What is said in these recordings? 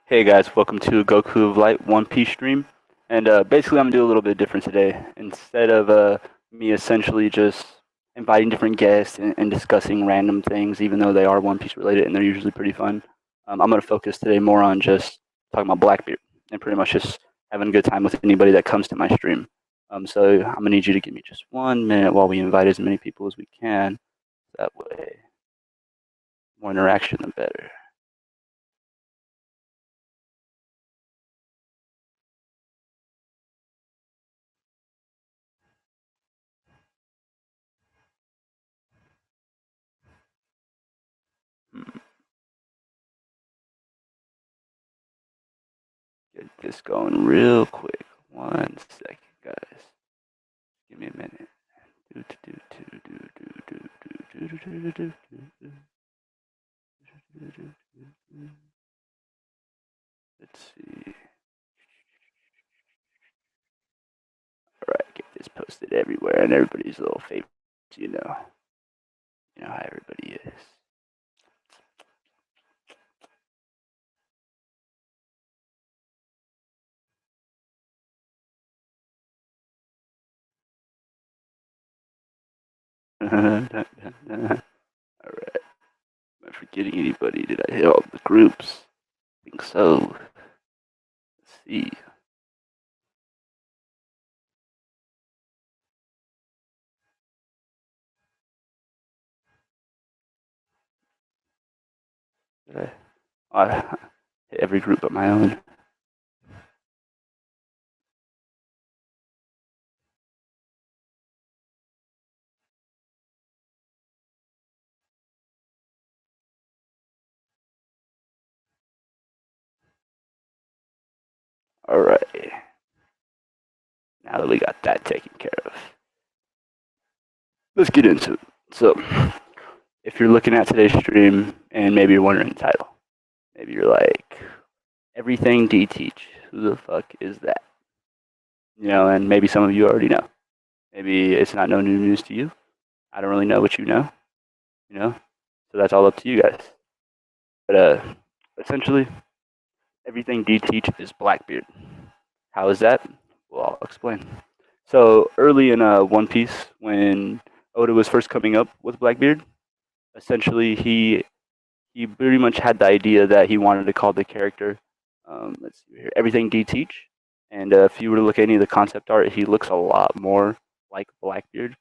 Hey guys, welcome to Goku of Light One Piece stream. And basically, I'm gonna do a little bit different today. Instead of me essentially just inviting different guests and discussing random things, even though they are One Piece related and they're usually pretty fun, I'm gonna focus today more on just talking about Blackbeard and pretty much just having a good time with anybody that comes to my stream. So I'm gonna need you to give me just 1 minute while we invite as many people as we can. That way, more interaction, the better. Hmm. Get this going real quick. 1 second, guys. Give me a minute. Let's see. Alright, get this posted everywhere and everybody's little favorites, you know. You know how everybody is. Alright. Am I forgetting anybody? Did I hit all the groups? I think so. Let's see. Did I hit every group but my own. Alright. Now that we got that taken care of, let's get into it. So, if you're looking at today's stream and maybe you're wondering the title, maybe you're like, everything D teach, who the fuck is that? You know, and maybe some of you already know. Maybe it's not no new news to you. I don't really know what you know, so that's all up to you guys. But essentially, everything D teach is Blackbeard. How is that? Well, I'll explain. So early in One Piece, when Oda was first coming up with Blackbeard, essentially he pretty much had the idea that he wanted to call the character, let's see here, everything D teach. And if you were to look at any of the concept art, he looks a lot more like Blackbeard.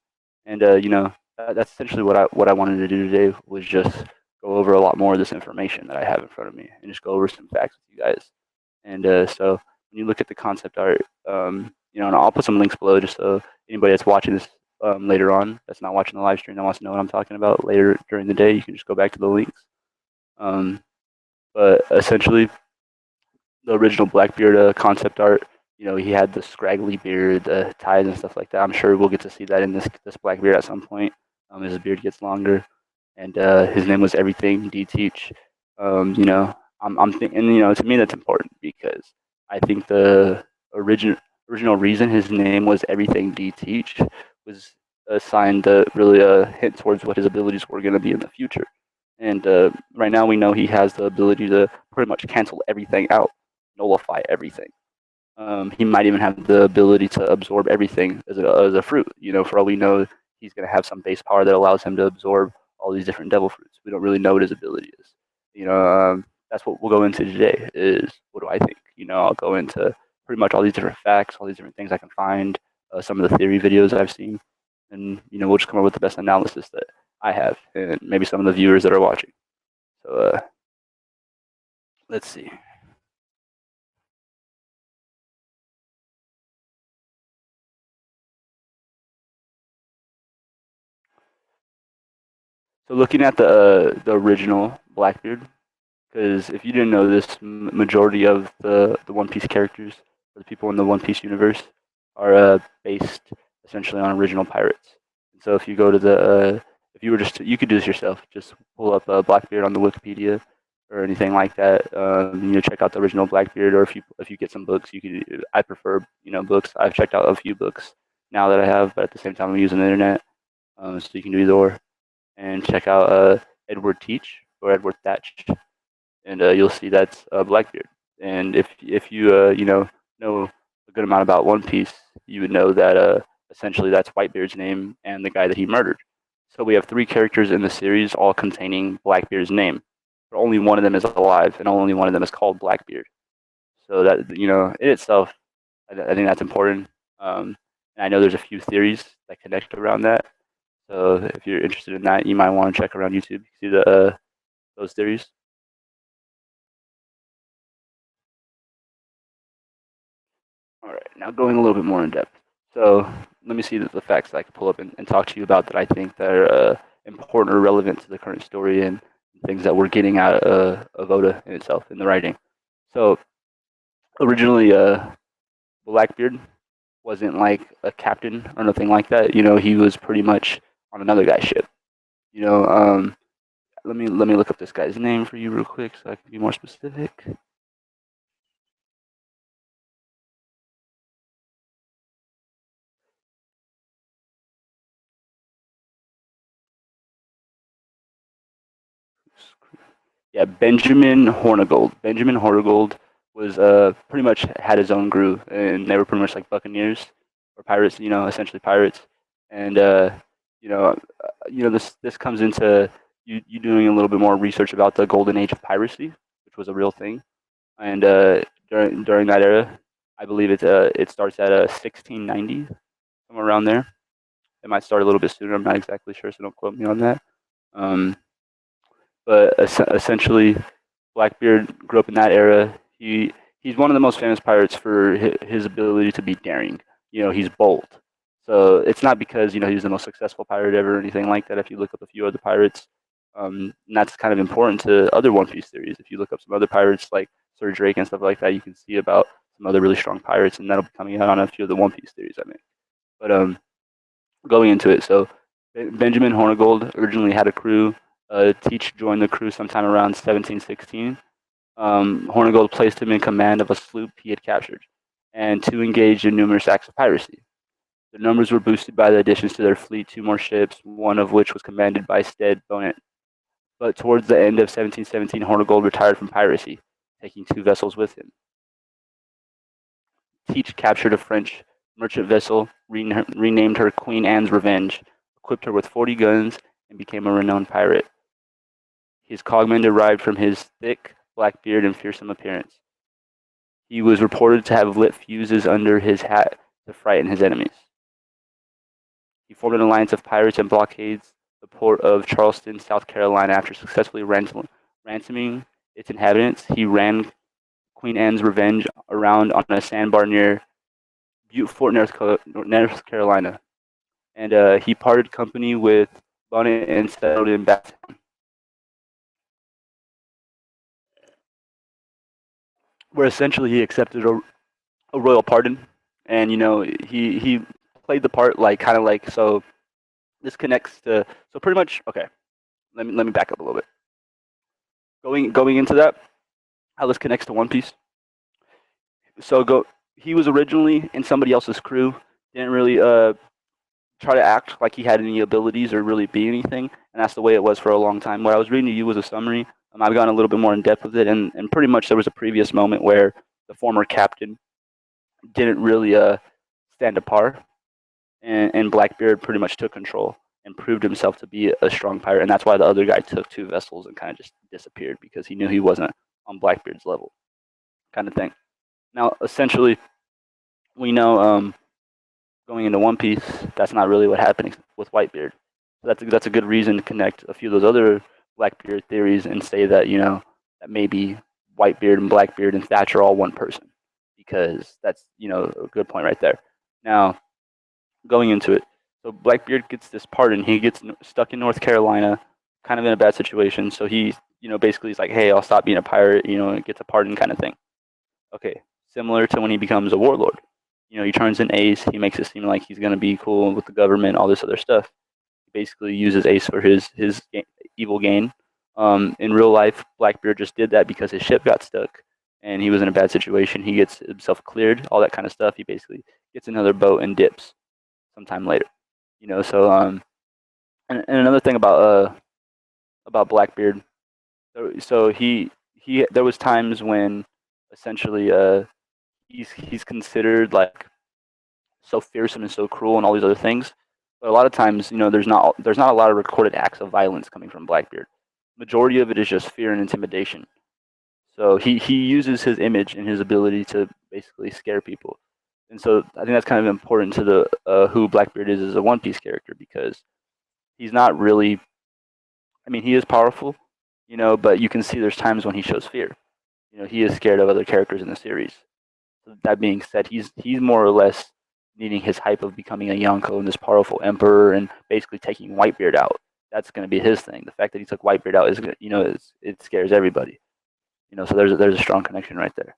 And that's essentially what I wanted to do today was just go over a lot more of this information that I have in front of me and just go over some facts with you guys. And so when you look at the concept art, and I'll put some links below just so anybody that's watching this later on, that's not watching the live stream, that wants to know what I'm talking about later during the day, you can just go back to the links. But essentially, the original Blackbeard concept art, he had the scraggly beard, the ties and stuff like that. I'm sure we'll get to see that in this Blackbeard at some point as his beard gets longer. And his name was Everything D Teach. I'm thinking, to me that's important because I think the original reason his name was Everything D Teach was a sign to really hint towards what his abilities were going to be in the future. And right now we know he has the ability to pretty much cancel everything out, nullify everything. He might even have the ability to absorb everything as a fruit. For all we know, he's going to have some base power that allows him to absorb all these different devil fruits. We don't really know what his ability is. That's what we'll go into today is what do I think? I'll go into pretty much all these different facts, all these different things I can find, some of the theory videos I've seen, and we'll just come up with the best analysis that I have, and maybe some of the viewers that are watching. So let's see. So looking at the original Blackbeard, because if you didn't know this, majority of the One Piece characters, or the people in the One Piece universe, are based essentially on original pirates. And so if you go to if you were you could do this yourself, just pull up Blackbeard on the Wikipedia or anything like that. Check out the original Blackbeard, or if you get some books, you could. I prefer books. I've checked out a few books now that I have, but at the same time I'm using the internet, so you can do either or. And check out Edward Teach or Edward Thatch, and you'll see that's Blackbeard. And if you know a good amount about One Piece, you would know that essentially that's Whitebeard's name and the guy that he murdered. So we have three characters in the series, all containing Blackbeard's name. But only one of them is alive, and only one of them is called Blackbeard. So that in itself, I think that's important. And I know there's a few theories that connect around that. So if you're interested in that, you might want to check around YouTube, see those theories. All right, now going a little bit more in depth. So let me see the facts that I can pull up and talk to you about that I think that are important or relevant to the current story and things that we're getting out of Oda in itself in the writing. So originally, Blackbeard wasn't like a captain or nothing like that. He was pretty much on another guy's ship. You know, let me look up this guy's name for you real quick so I can be more specific. Yeah, Benjamin Hornigold. Benjamin Hornigold was pretty much had his own crew, and they were pretty much like buccaneers or pirates. Essentially pirates. And this comes into you doing a little bit more research about the golden age of piracy, which was a real thing. And during that era, I believe it starts at 1690, somewhere around there. It might start a little bit sooner. I'm not exactly sure, so don't quote me on that. Um, but essentially, Blackbeard grew up in that era. He's one of the most famous pirates for his ability to be daring. He's bold. So it's not because he's the most successful pirate ever or anything like that. If you look up a few other pirates, and that's kind of important to other One Piece theories. If you look up some other pirates like Sir Drake and stuff like that, you can see about some other really strong pirates, and that'll be coming out on a few of the One Piece theories I make. But going into it, so Benjamin Hornigold originally had a crew. Teach joined the crew sometime around 1716. Hornigold placed him in command of a sloop he had captured, and two engaged in numerous acts of piracy. Their numbers were boosted by the additions to their fleet, two more ships, one of which was commanded by Stead Bonnet. But towards the end of 1717, Hornigold retired from piracy, taking two vessels with him. Teach captured a French merchant vessel, renamed her Queen Anne's Revenge, equipped her with 40 guns, and became a renowned pirate. His cogman derived from his thick black beard and fearsome appearance. He was reported to have lit fuses under his hat to frighten his enemies. He formed an alliance of pirates and blockades the port of Charleston, South Carolina. After successfully ransoming its inhabitants, he ran Queen Anne's Revenge around on a sandbar near Butte Fort, North Carolina. And he parted company with Bonnet and settled in Bathtown, where essentially he accepted a royal pardon. And he played the part like kind of like, so this connects to, so pretty much, okay, let me back up a little bit. Going into that, how this connects to One Piece. So he was originally in somebody else's crew, didn't really try to act like he had any abilities or really be anything, and that's the way it was for a long time. What I was reading to you was a summary. I've gone a little bit more in depth with it, and pretty much there was a previous moment where the former captain didn't really stand a par, and Blackbeard pretty much took control and proved himself to be a strong pirate, and that's why the other guy took two vessels and kind of just disappeared, because he knew he wasn't on Blackbeard's level, kind of thing. Now, essentially, we know going into One Piece, that's not really what happened with Whitebeard. So that's a good reason to connect a few of those other Blackbeard theories and say that that maybe Whitebeard and Blackbeard and Thatch are all one person, because that's a good point right there. Now, going into it, so Blackbeard gets this pardon. He gets stuck in North Carolina, kind of in a bad situation. So he basically is like, hey, I'll stop being a pirate. And gets a pardon, kind of thing. Okay, similar to when he becomes a warlord. He turns in Ace. He makes it seem like he's gonna be cool with the government, all this other stuff. He basically uses Ace for his evil gain. In real life, Blackbeard just did that because his ship got stuck and he was in a bad situation. He gets himself cleared, all that kind of stuff. He basically gets another boat and dips sometime later. So and another thing about Blackbeard. So he there was times when essentially he's considered like so fearsome and so cruel and all these other things. But a lot of times, there's not a lot of recorded acts of violence coming from Blackbeard. Majority of it is just fear and intimidation. So he uses his image and his ability to basically scare people. And so I think that's kind of important to the who Blackbeard is as a One Piece character, because he's not really. I mean, he is powerful, but you can see there's times when he shows fear. He is scared of other characters in the series. So that being said, he's more or less needing his hype of becoming a Yonko and this powerful emperor and basically taking Whitebeard out. That's going to be his thing. The fact that he took Whitebeard out is, it scares everybody. So there's a strong connection right there.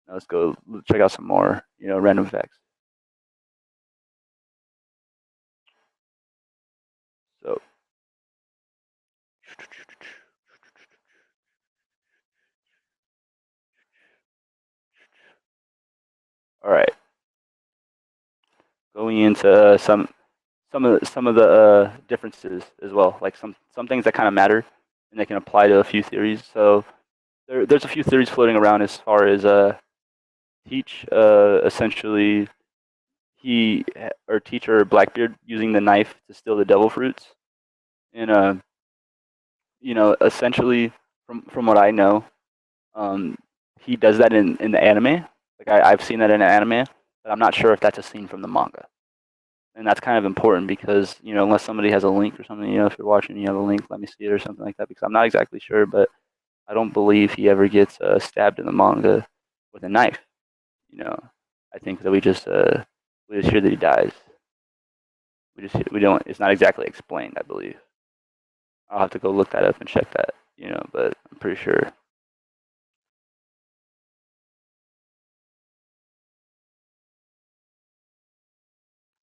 Now let's go check out some more, random facts. So, all right, going into some of the differences as well, like some things that kind of matter and they can apply to a few theories. So there's a few theories floating around as far as Teach essentially Teacher Blackbeard using the knife to steal the devil fruits, and essentially from what I know, he does that in the anime. Like I've seen that in an anime, but I'm not sure if that's a scene from the manga. And that's kind of important because, unless somebody has a link or something, if you're watching, you have a link, let me see it or something like that, because I'm not exactly sure, but I don't believe he ever gets stabbed in the manga with a knife. I think that we just hear that he dies. We don't. It's not exactly explained, I believe. I'll have to go look that up and check that. But I'm pretty sure.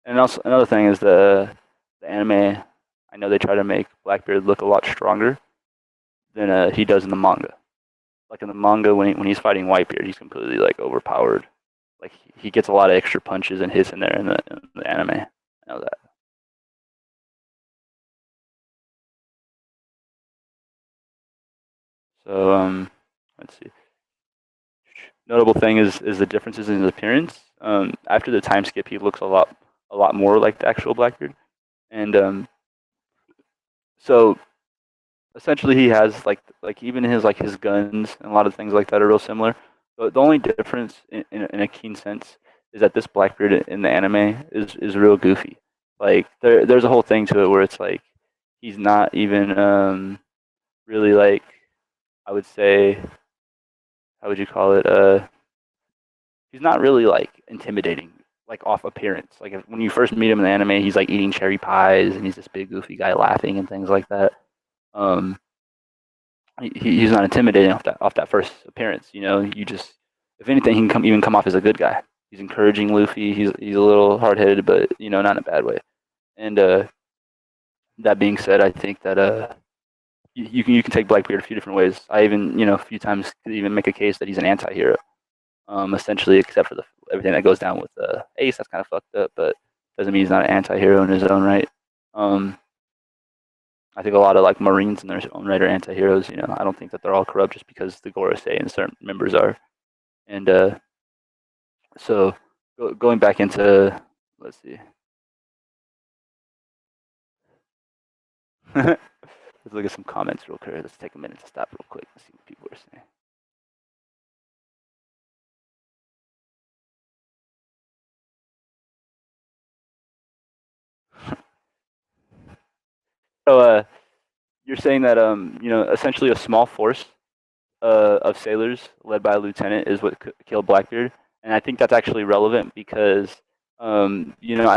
And also another thing is the anime. I know they try to make Blackbeard look a lot stronger than he does in the manga. Like in the manga, when he's fighting Whitebeard, he's completely like overpowered. Like he gets a lot of extra punches and hits in there in the anime. I know that. So let's see. Notable thing is the differences in his appearance. After the time skip, he looks a lot more like the actual Blackbeard, and so essentially he has like even his guns and a lot of things like that are real similar. The only difference in a keen sense is that this Blackbeard in the anime is real goofy. Like there's a whole thing to it where it's like he's not even really like, I would say, how would you call it, he's not really like intimidating, like off appearance. Like when you first meet him in the anime, he's like eating cherry pies and he's this big goofy guy laughing and things like that. Um, he's not intimidating off that first appearance. You just, if anything, he can even come off as a good guy. He's encouraging Luffy. He's a little hard headed, but not in a bad way. And that being said, I think that you can take Blackbeard a few different ways. I even a few times could even make a case that he's an anti-hero. Essentially, except for everything that goes down with Ace. That's kind of fucked up, but doesn't mean he's not an anti-hero in his own right. I think a lot of like Marines in their own right are anti-heroes. I don't think that they're all corrupt just because the Gorosei and certain members are. And so going back into, let's see. Let's look at some comments real quick. Let's take a minute to stop real quick and see what people are saying. So you're saying that essentially a small force of sailors led by a lieutenant is what killed Blackbeard, and I think that's actually relevant because I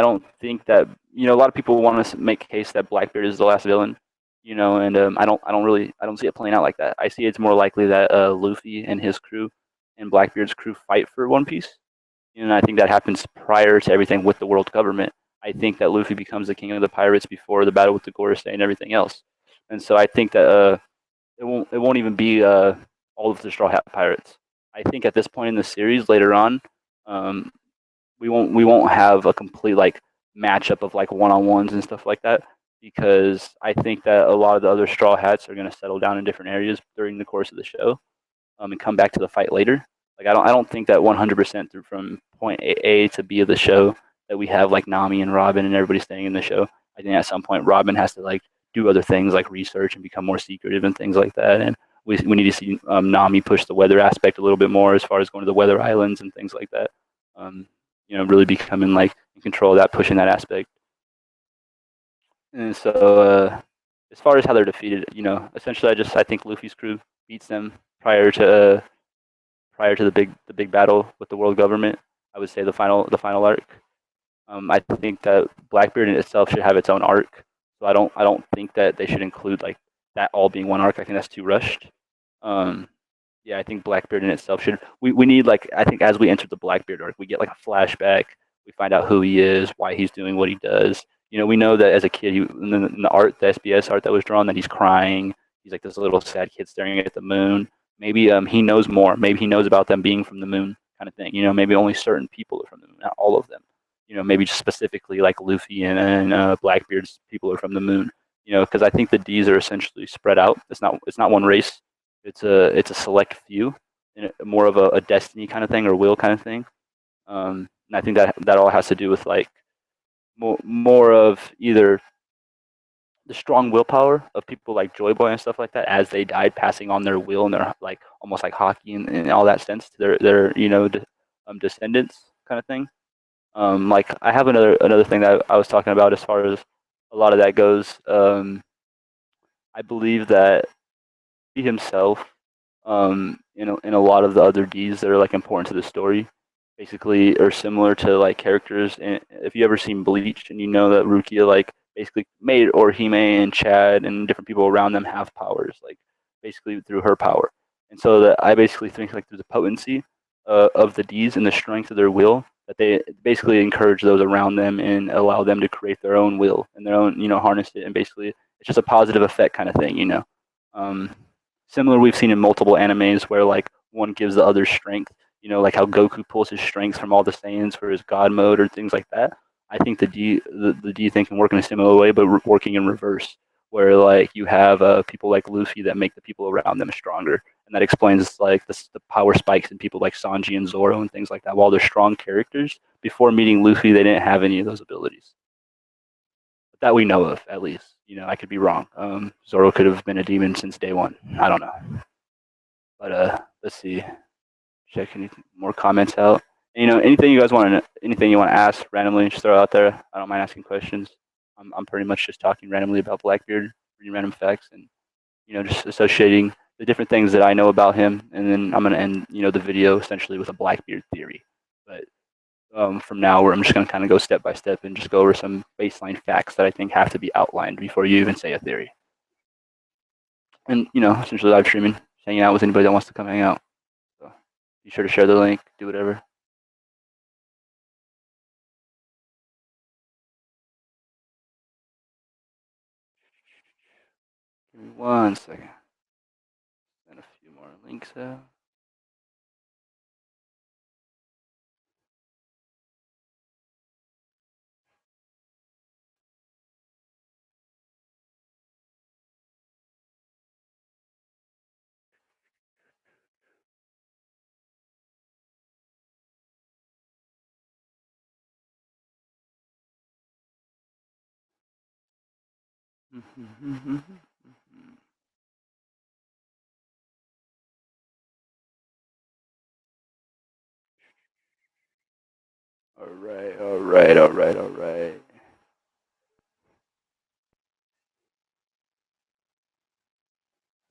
don't think that a lot of people want to make a case that Blackbeard is the last villain, and I don't see it playing out like that. I see it's more likely that Luffy and his crew and Blackbeard's crew fight for One Piece, and I think that happens prior to everything with the world government. I think that Luffy becomes the king of the pirates before the battle with the Gorosei and everything else, and so I think that it won't even be all of the Straw Hat Pirates. I think at this point in the series, later on, um, we won't have a complete like matchup of like one-on-ones and stuff like that, because I think that a lot of the other Straw Hats are going to settle down in different areas during the course of the show, and come back to the fight later. Like I don't think that 100% through from point A to B of the show that we have like Nami and Robin and everybody staying in the show. I think at some point Robin has to like do other things like research and become more secretive and things like that. And we need to see Nami push the weather aspect a little bit more as far as going to the weather islands and things like that. Really becoming like in control of that, pushing that aspect. And so as far as how they're defeated, essentially I think Luffy's crew beats them prior to the big battle with the world government. I would say the final arc. I think that Blackbeard in itself should have its own arc. So I don't think that they should include like that all being one arc. I think that's too rushed. Yeah, I think Blackbeard in itself should. We need like I think as we enter the Blackbeard arc, we get like a flashback. We find out who he is, why he's doing what he does. We know that as a kid, in the art, the SBS art that was drawn, that he's crying. He's like this little sad kid staring at the moon. Maybe he knows more. Maybe he knows about them being from the moon, kind of thing. Maybe only certain people are from the moon, not all of them. Maybe just specifically like Luffy and Blackbeard's people are from the moon. Because I think the D's are essentially spread out. It's not one race. It's a select few, more of a destiny kind of thing or will kind of thing. And I think that all has to do with like more of either the strong willpower of people like Joy Boy and stuff like that as they died, passing on their will and their like almost like hockey and all that sense to their descendants kind of thing. Like I have another thing that I was talking about as far as a lot of that goes. I believe that he himself, in a lot of the other Ds that are like important to the story, basically are similar to like characters. And if you ever seen Bleach and that Rukia like basically made Orihime and Chad and different people around them have powers, like basically through her power. And so that I basically think like through the potency of the Ds and the strength of their will, that they basically encourage those around them and allow them to create their own will and their own, harness it. And basically it's just a positive effect kind of thing, Similar we've seen in multiple animes where like one gives the other strength, like how Goku pulls his strength from all the Saiyans for his God mode or things like that. I think the D thing can work in a similar way, but working in reverse, where like you have people like Luffy that make the people around them stronger, and that explains like the power spikes in people like Sanji and Zoro and things like that. While they're strong characters, before meeting Luffy, they didn't have any of those abilities that we know of, at least. I could be wrong. Zoro could have been a demon since day one. I don't know. But let's see. Check any more comments out. Anything you guys anything you want to ask randomly, just throw out there. I don't mind asking questions. I'm pretty much just talking randomly about Blackbeard, reading random facts, and just associating the different things that I know about him, and then I'm gonna end the video essentially with a Blackbeard theory. But from now, where I'm just gonna kind of go step by step and just go over some baseline facts that I think have to be outlined before you even say a theory. And essentially live streaming, hanging out with anybody that wants to come hang out. So be sure to share the link, do whatever. Give me 1 second. And a few more links out. All right.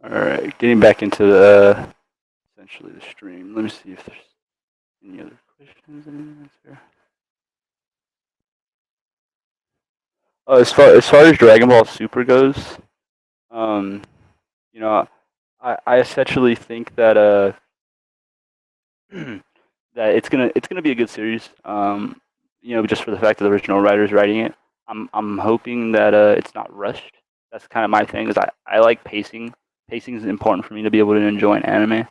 All right, getting back into essentially the stream. Let me see if there's any other questions. As far as Dragon Ball Super goes, I essentially think that that it's gonna be a good series. Just for the fact that the original writer's writing it. I'm hoping that it's not rushed. That's kind of my thing. Is I like pacing. Pacing is important for me to be able to enjoy an anime.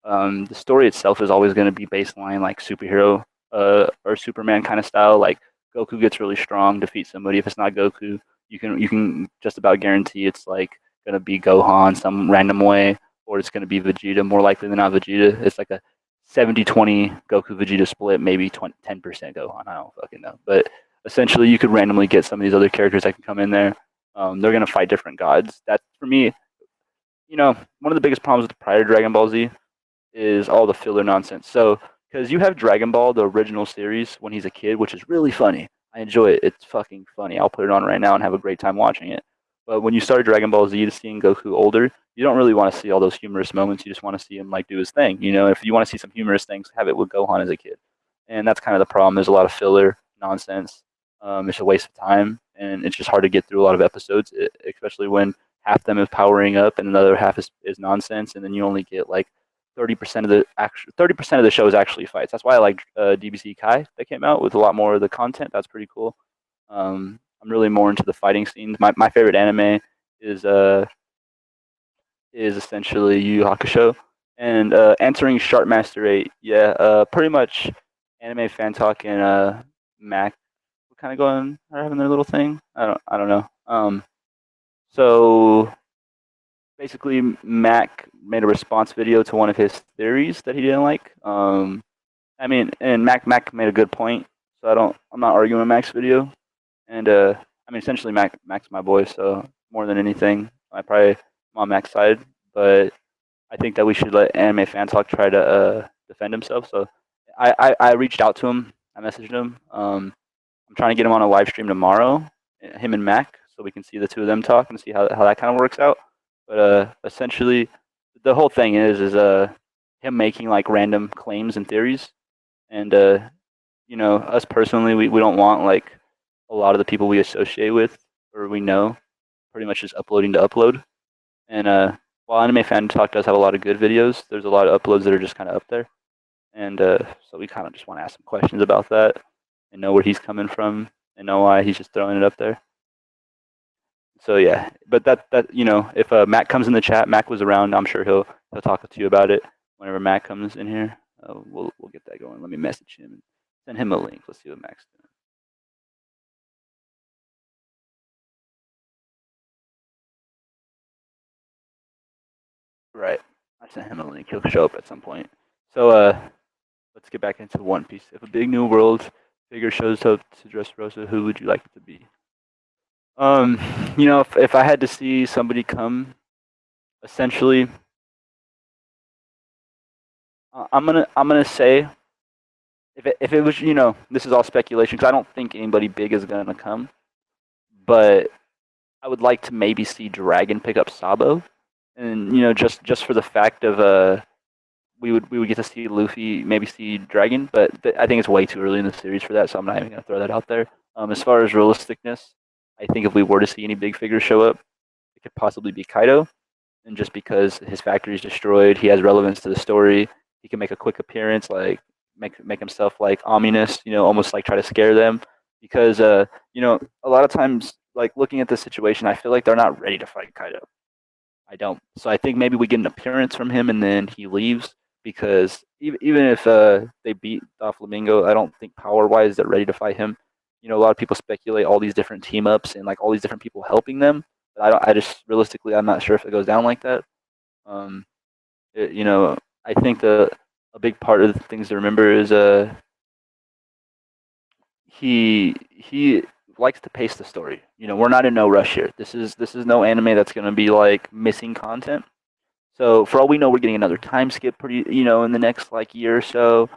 The story itself is always going to be baseline like superhero or Superman kind of style. Like Goku gets really strong, defeats somebody. If it's not Goku, you can just about guarantee it's like going to be Gohan some random way, or it's going to be Vegeta. More likely than not Vegeta. It's 70-20 Goku Vegeta split, maybe 10% Gohan. I don't fucking know. But essentially, you could randomly get some of these other characters that can come in there. They're going to fight different gods. That, for me, one of the biggest problems with the prior Dragon Ball Z is all the filler nonsense. So, because you have Dragon Ball, the original series, when he's a kid, which is really funny. I enjoy it. It's fucking funny. I'll put it on right now and have a great time watching it. But when you start Dragon Ball Z to seeing Goku older, you don't really want to see all those humorous moments. You just want to see him like do his thing. If you want to see some humorous things, have it with Gohan as a kid. And that's kind of the problem. There's a lot of filler nonsense. It's a waste of time, and it's just hard to get through a lot of episodes, especially when half them is powering up and another half is nonsense, and then you only get like 30% of the show is actually fights. That's why I like DBZ Kai that came out with a lot more of the content. That's pretty cool. I'm really more into the fighting scenes. My favorite anime is essentially Yu Yu Hakusho. And answering Sharpmaster 8, yeah, pretty much AnimeFanTalk and Mac kind of are having their little thing. I don't know. So basically, Mac made a response video to one of his theories that he didn't like. And Mac made a good point. So I'm not arguing with Mac's video. And essentially, Mac's my boy. So more than anything, I probably am on Mac's side. But I think that we should let AnimeFanTalk try to defend himself. So I reached out to him. I messaged him. I'm trying to get him on a live stream tomorrow, him and Mac, so we can see the two of them talk and see how that kind of works out. But essentially, the whole thing is him making like random claims and theories, and us personally, we don't want like a lot of the people we associate with or we know pretty much just uploading to upload. And while AnimeFanTalk does have a lot of good videos, there's a lot of uploads that are just kind of up there. And so we kind of just want to ask some questions about that and know where he's coming from and know why he's just throwing it up there. So yeah, but that if Mac comes in the chat, Mac was around. I'm sure he'll talk to you about it whenever Mac comes in here. We'll get that going. Let me message him and send him a link. Let's see what Mac's doing. Right, I sent him a link. He'll show up at some point. So let's get back into One Piece. If a big new world figure shows up to Dressrosa, who would you like it to be? If I had to see somebody come, essentially, I'm gonna say if it was, this is all speculation because I don't think anybody big is gonna come, but I would like to maybe see Dragon pick up Sabo, and just for the fact of we would get to see Luffy, maybe see Dragon, but I think it's way too early in the series for that, so I'm not even gonna throw that out there. As far as realisticness, I think if we were to see any big figures show up, it could possibly be Kaido, and just because his factory is destroyed, he has relevance to the story. He can make a quick appearance, like make himself like ominous, almost like try to scare them. Because a lot of times, like looking at the situation, I feel like they're not ready to fight Kaido. I don't. So I think maybe we get an appearance from him and then he leaves. Because even if they beat Doflamingo, I don't think power-wise they're ready to fight him. A lot of people speculate all these different team ups and like all these different people helping them. But I just realistically, I'm not sure if it goes down like that. I think a big part of the things to remember is he likes to pace the story. We're not in no rush here. This is no anime that's gonna be like missing content. So for all we know, we're getting another time skip pretty in the next like year or so.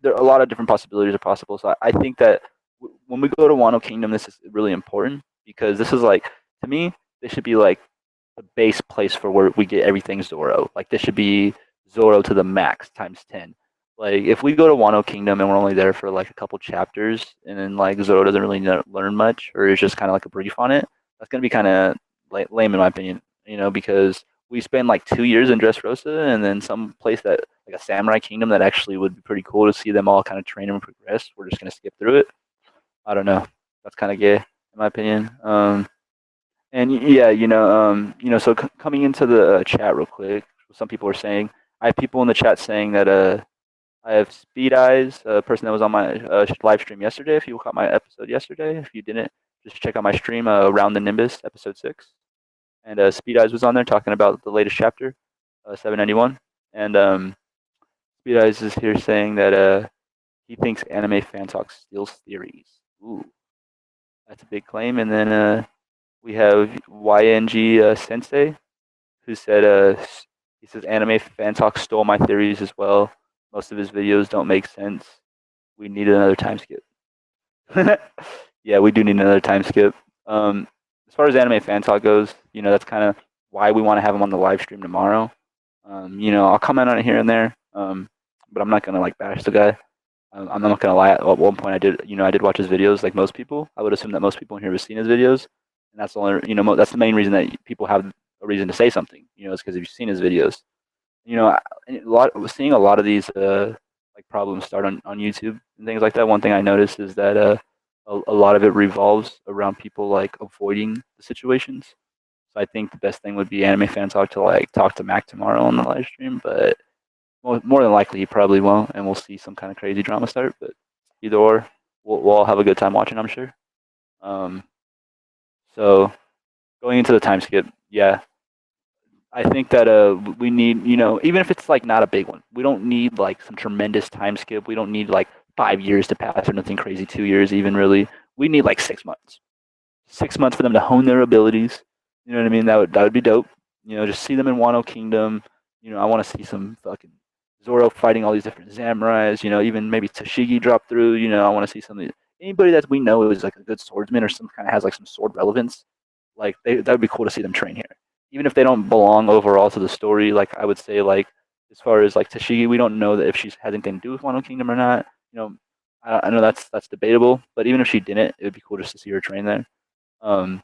There are a lot of different possibilities are possible. So I think that when we go to Wano Kingdom, this is really important because this is like, to me, this should be like the base place for where we get everything Zoro. Like this should be Zoro to the max times 10. Like if we go to Wano Kingdom and we're only there for like a couple chapters and then like Zoro doesn't really learn much or it's just kind of like a brief on it, that's gonna be kind of lame in my opinion. Because we spend like 2 years in Dressrosa and then some place that like a samurai kingdom that actually would be pretty cool to see them all kind of train and progress. We're just gonna skip through it. I don't know. That's kind of gay in my opinion. And yeah, so coming into the chat real quick, some people are saying, I have people in the chat saying that I have Speed Eyes, a person that was on my live stream yesterday. If you caught my episode yesterday, if you didn't, just check out my stream, Around the Nimbus, episode 6. And Speed Eyes was on there talking about the latest chapter, 791. And Speed Eyes is here saying that he thinks AnimeFanTalk steals theories. Ooh, that's a big claim. And then we have YNG Sensei, who said he says AnimeFanTalk stole my theories as well. Most of his videos don't make sense. We need another time skip. Yeah, we do need another time skip. As far as AnimeFanTalk goes, that's kind of why we want to have him on the live stream tomorrow. I'll comment on it here and there, but I'm not gonna like bash the guy. I'm not gonna lie. At one point, I did watch his videos, like most people. I would assume that most people in here have seen his videos, and that's the only, that's the main reason that people have a reason to say something. Is because you've seen his videos. Seeing a lot of these like problems start on YouTube and things like that. One thing I noticed is that a lot of it revolves around people like avoiding the situations. So I think the best thing would be AnimeFanTalk to like talk to Mac tomorrow on the live stream, but more than likely he probably won't, and we'll see some kind of crazy drama start. But either or, we'll all have a good time watching, I'm sure. So going into the time skip, yeah, I think that we need, even if it's like not a big one, we don't need like some tremendous time skip. We don't need like 5 years to pass or nothing crazy, 2 years even really. We need like 6 months. 6 months for them to hone their abilities. You know what I mean? That would be dope. Just see them in Wano Kingdom. I want to see some fucking Zoro fighting all these different samurais. Even maybe Tashigi drop through. I want to see something. Anybody that we know is like a good swordsman or some kind of has like some sword relevance. Like that would be cool to see them train here, even if they don't belong overall to the story. Like I would say, like as far as like Tashigi, we don't know that if she has anything to do with Wano Kingdom or not. I know that's debatable, but even if she didn't, it would be cool just to see her train there. Um,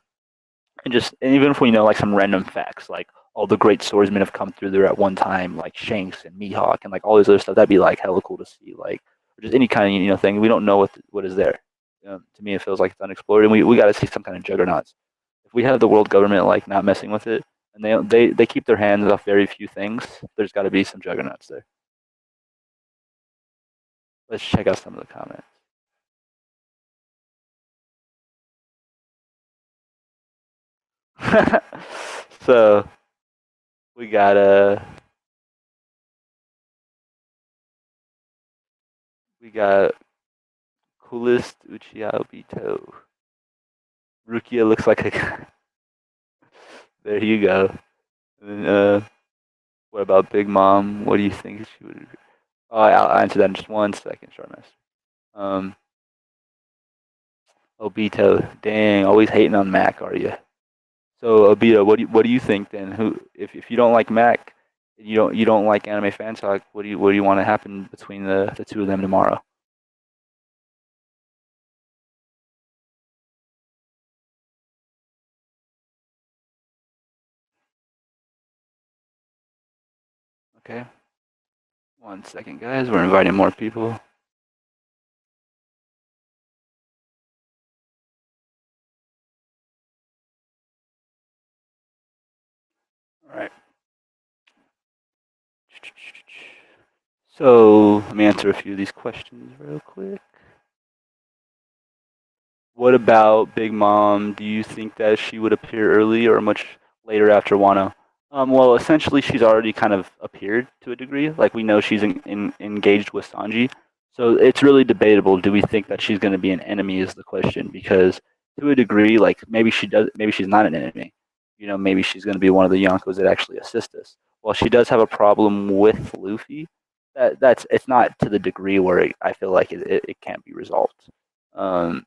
and even if we know like some random facts, like all the great swordsmen have come through there at one time, like Shanks and Mihawk and like all this other stuff, that'd be like hella cool to see. Like or just any kind of thing. We don't know what is there. To me, it feels like it's unexplored, and we got to see some kind of juggernauts. If we have the world government like not messing with it, and they keep their hands off very few things, there's got to be some juggernauts there. Let's check out some of the comments. So we got coolest Uchiha Obito. Rukia looks like a. There you go. And what about Big Mom? What do you think she would? Oh, I'll answer that in just 1 second, Shortmaster. Obito, dang, always hating on Mac, are you? So Obito, what do you think then? Who, if you don't like Mac, you don't like AnimeFanTalk, what do you want to happen between the two of them tomorrow? Okay. 1 second, guys. We're inviting more people. All right. So let me answer a few of these questions real quick. What about Big Mom? Do you think that she would appear early or much later after Wano? Well, essentially, she's already kind of appeared to a degree. Like we know she's engaged with Sanji, so it's really debatable. Do we think that she's going to be an enemy? Is the question, because to a degree, like maybe she does, maybe she's not an enemy. Maybe she's going to be one of the Yonkos that actually assist us. While she does have a problem with Luffy, that's it's not to the degree where I feel like it can't be resolved.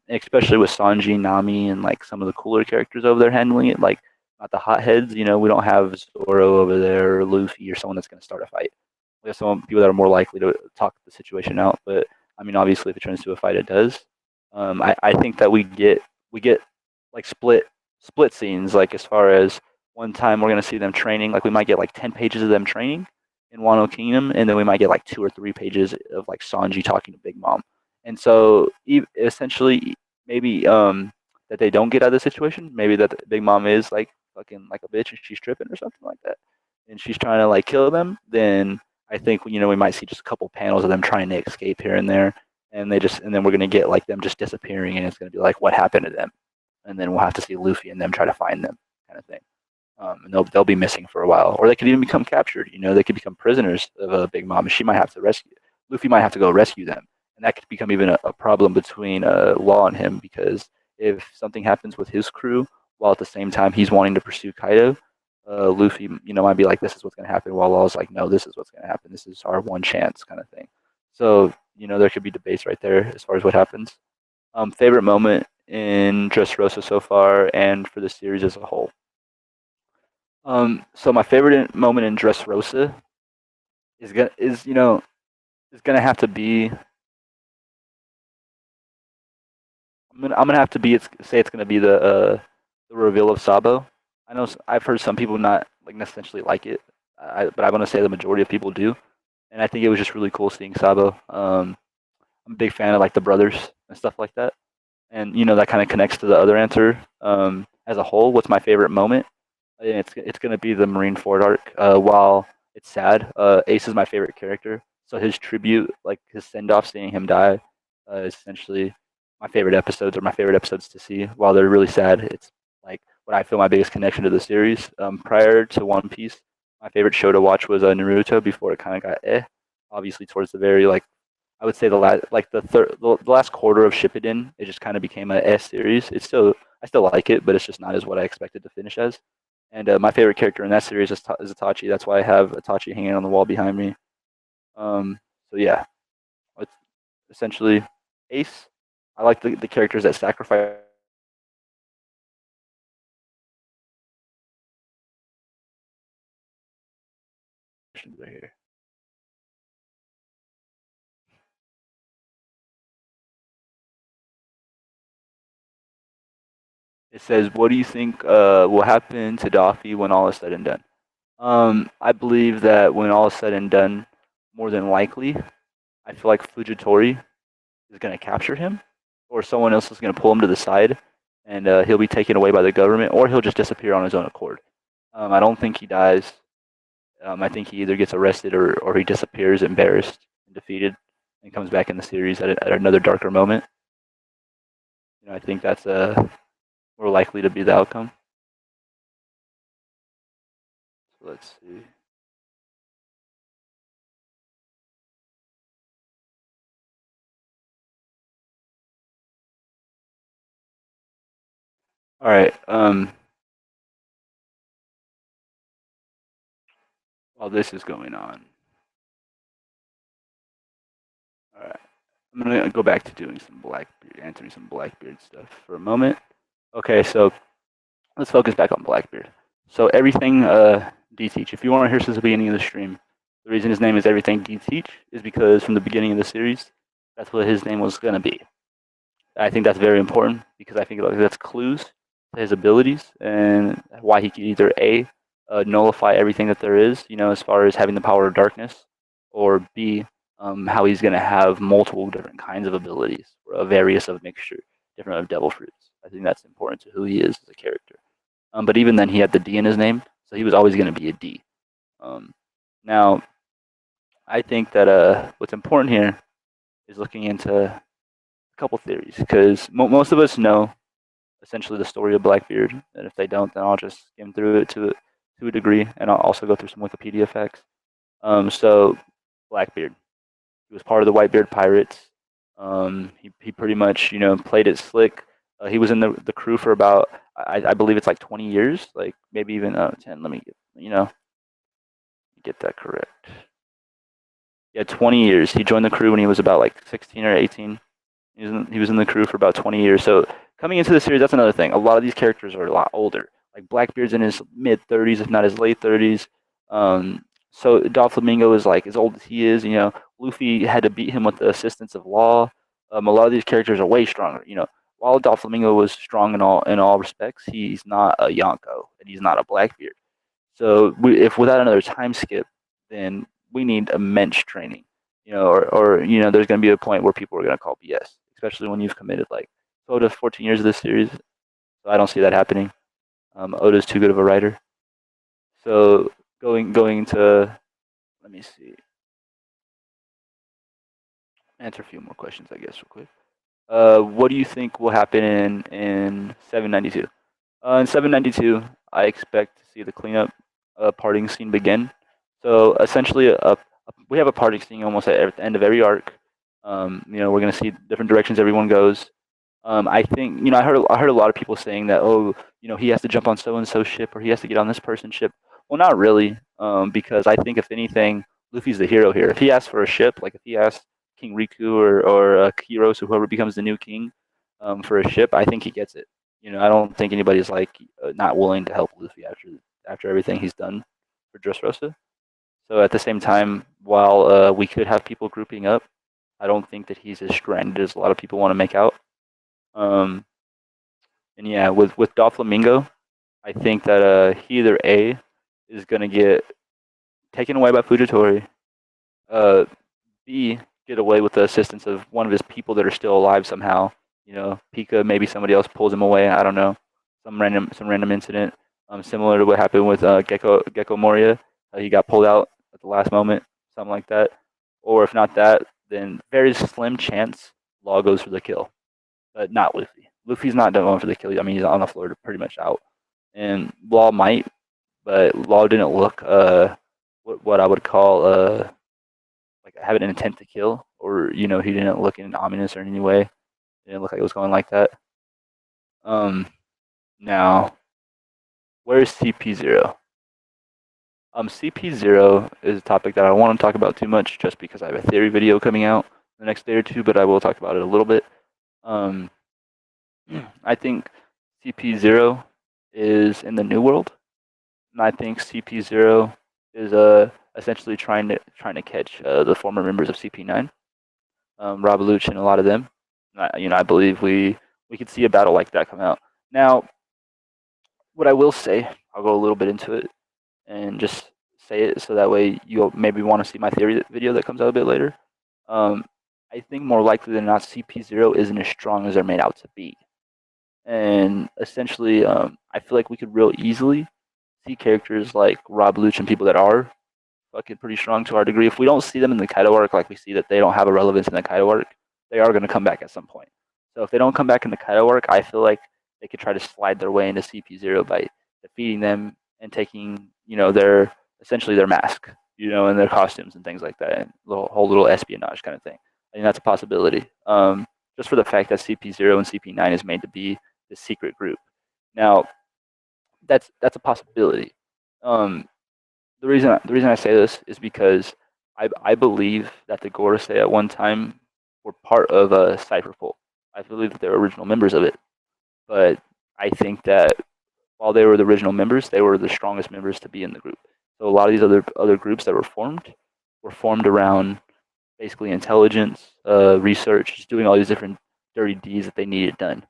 Especially with Sanji, Nami, and like some of the cooler characters over there handling it, like not the hotheads. We don't have Zoro over there or Luffy or someone that's going to start a fight. We have some people that are more likely to talk the situation out. But I mean, obviously, if it turns to a fight, it does. I think that we get like split scenes. Like as far as one time we're going to see them training. Like we might get like 10 pages of them training in Wano Kingdom, and then we might get like 2 or 3 pages of like Sanji talking to Big Mom. And so essentially, maybe that they don't get out of the situation. Maybe that the Big Mom is like fucking like a bitch and she's tripping or something like that, and she's trying to like kill them. Then I think we might see just a couple panels of them trying to escape here and there, and then we're gonna get like them just disappearing, and it's gonna be like what happened to them, and then we'll have to see Luffy and them try to find them, kind of thing. and they'll be missing for a while, or they could even become captured. They could become prisoners of Big Mom, and she might have to rescue. Luffy might have to go rescue them, and that could become even a problem between Law and him, because if something happens with his crew while at the same time he's wanting to pursue Kaido, Luffy, might be like, this is what's going to happen, while Law's like, no, this is what's going to happen. This is our one chance, kind of thing. So, there could be debates right there as far as what happens. Favorite moment in Dressrosa so far, and for the series as a whole. So my favorite moment in Dressrosa is gonna have to be. I'm gonna have to say it's gonna be the reveal of Sabo. I know I've heard some people not like necessarily like it, but I want to say the majority of people do, and I think it was just really cool seeing Sabo. I'm a big fan of like the brothers and stuff like that, and that kind of connects to the other answer. As a whole, what's my favorite moment? And it's gonna be the Marineford arc. While it's sad, Ace is my favorite character, so his tribute, like his send off, seeing him die, is essentially my favorite episodes, or my favorite episodes to see. While they're really sad, it's like what I feel my biggest connection to the series. Prior to One Piece, my favorite show to watch was Naruto, before it kind of got obviously towards the very, like, I would say the last quarter of Shippuden, it just kind of became a series. I still like it, but it's just not as what I expected to finish as. And my favorite character in that series is Itachi. That's why I have Itachi hanging on the wall behind me. So yeah, it's essentially Ace. I like the characters that sacrifice right here. It says, "What do you think will happen to Daffy when all is said and done?" I believe that when all is said and done, more than likely, I feel like Fujitori is going to capture him, or someone else is going to pull him to the side, and he'll be taken away by the government, or he'll just disappear on his own accord. I don't think he dies. I think he either gets arrested, or he disappears, embarrassed and defeated, and comes back in the series at another darker moment. I think that's more likely to be the outcome. So let's see. All right. While this is going on, all right, I'm gonna go back to doing some answering some Blackbeard stuff for a moment. Okay, so let's focus back on Blackbeard. So everything D Teach. If you weren't here since the beginning of the stream, the reason his name is Everything D Teach is because from the beginning of the series, that's what his name was gonna be. I think that's very important, because I think that's clues to his abilities, and why he could either nullify everything that there is, as far as having the power of darkness, or B, how he's going to have multiple different kinds of abilities, various of mixture, different of devil fruits. I think that's important to who he is as a character. But even then, he had the D in his name, so he was always going to be a D. Now, I think that what's important here is looking into a couple theories, because most of us know essentially the story of Blackbeard, and if they don't, then I'll just skim through it to a degree, and I'll also go through some Wikipedia facts. So Blackbeard, he was part of the Whitebeard Pirates. He pretty much played it slick. He was in the crew for about, I believe it's like 20 years, like maybe even 10. Let me get that correct. Yeah, 20 years. He joined the crew when he was about like 16 or 18. He was in the crew for about 20 years. So coming into the series, that's another thing. A lot of these characters are a lot older. Like Blackbeard's in his mid 30s, if not his late 30s. So Doflamingo is like as old as he is. Luffy had to beat him with the assistance of Law. A lot of these characters are way stronger. While Doflamingo was strong in all respects, he's not a Yonko, and he's not a Blackbeard. So if without another time skip, then we need immense training. Or there's going to be a point where people are going to call BS, especially when you've committed like 12 to 14 years of this series. So I don't see that happening. Oda's too good of a writer. So going to, let me see, answer a few more questions, I guess, real quick. What do you think will happen in 792? In 792, I expect to see the cleanup parting scene begin. So essentially, we have a parting scene almost at the end of every arc. We're going to see different directions everyone goes. I think I heard a lot of people saying that he has to jump on so and so ship or he has to get on this person's ship. Well, not really, because I think if anything, Luffy's the hero here. If he asks for a ship, like if he asks King Riku or Kiros or whoever becomes the new king for a ship, I think he gets it. I don't think anybody's like not willing to help Luffy after everything he's done for Dressrosa. So at the same time, while we could have people grouping up, I don't think that he's as stranded as a lot of people want to make out. Um, and yeah, with Doflamingo, I think that he either A is gonna get taken away by Fujitori, uh, B get away with the assistance of one of his people that are still alive somehow. Pika, maybe somebody else pulls him away. I don't know, some random incident, similar to what happened with Gecko Moria. He got pulled out at the last moment, something like that. Or if not that, then very slim chance Law goes for the kill, but not Luffy. Luffy's not going for the kill. I mean, he's on the floor, pretty much out. And Law might, but Law didn't look what I would call like having an intent to kill, or he didn't look ominous or in any way. It didn't look like it was going like that. Now, where's CP0? CP0 is a topic that I don't want to talk about too much, just because I have a theory video coming out the next day or two, but I will talk about it a little bit. I think CP0 is in the New World, and I think CP0 is essentially trying to catch the former members of CP9, Rob Luch and a lot of them. I believe we could see a battle like that come out. Now, what I will say, I'll go a little bit into it and just say it so that way you'll maybe want to see my theory video that comes out a bit later. I think more likely than not, CP0 isn't as strong as they're made out to be. And essentially, I feel like we could real easily see characters like Rob Luch and people that are fucking pretty strong to our degree. If we don't see them in the Kaido arc, like we see that they don't have a relevance in the Kaido arc, they are going to come back at some point. So if they don't come back in the Kaido arc, I feel like they could try to slide their way into CP0 by defeating them and taking, their essentially their mask, and their costumes and things like that, and whole little espionage kind of thing. I think that's a possibility. Just for the fact that CP0 and CP9 is made to be the secret group. Now, that's a possibility. The reason I say this is because I believe that the Gorosei at one time were part of a Cypherpole. I believe that they were original members of it, but I think that while they were the original members, they were the strongest members to be in the group. So a lot of these other groups that were formed around basically intelligence, research, just doing all these different dirty deeds that they needed done.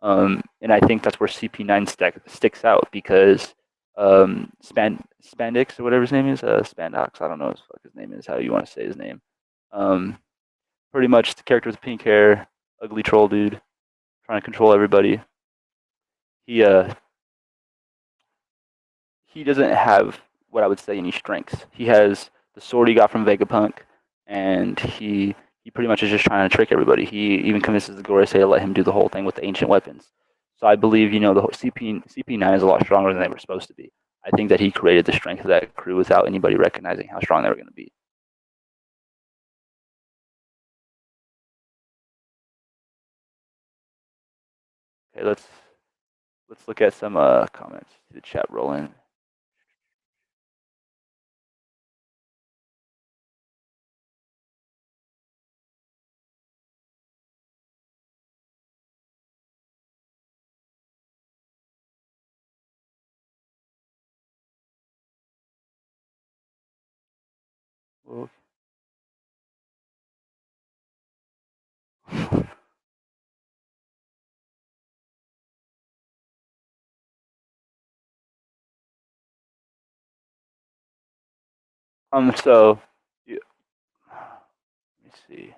And I think that's where CP9 sticks out because Spandix or whatever his name is, Spandox, I don't know what his name is, how you want to say his name. Pretty much the character with pink hair, ugly troll dude, trying to control everybody. He doesn't have what I would say any strengths. He has the sword he got from Vegapunk, and he pretty much is just trying to trick everybody. He even convinces the Gorosei to let him do the whole thing with the ancient weapons. So I believe, the whole CP9 is a lot stronger than they were supposed to be. I think that he created the strength of that crew without anybody recognizing how strong they were going to be. Okay, let's look at some comments. The chat rolling. Okay. So, let me see.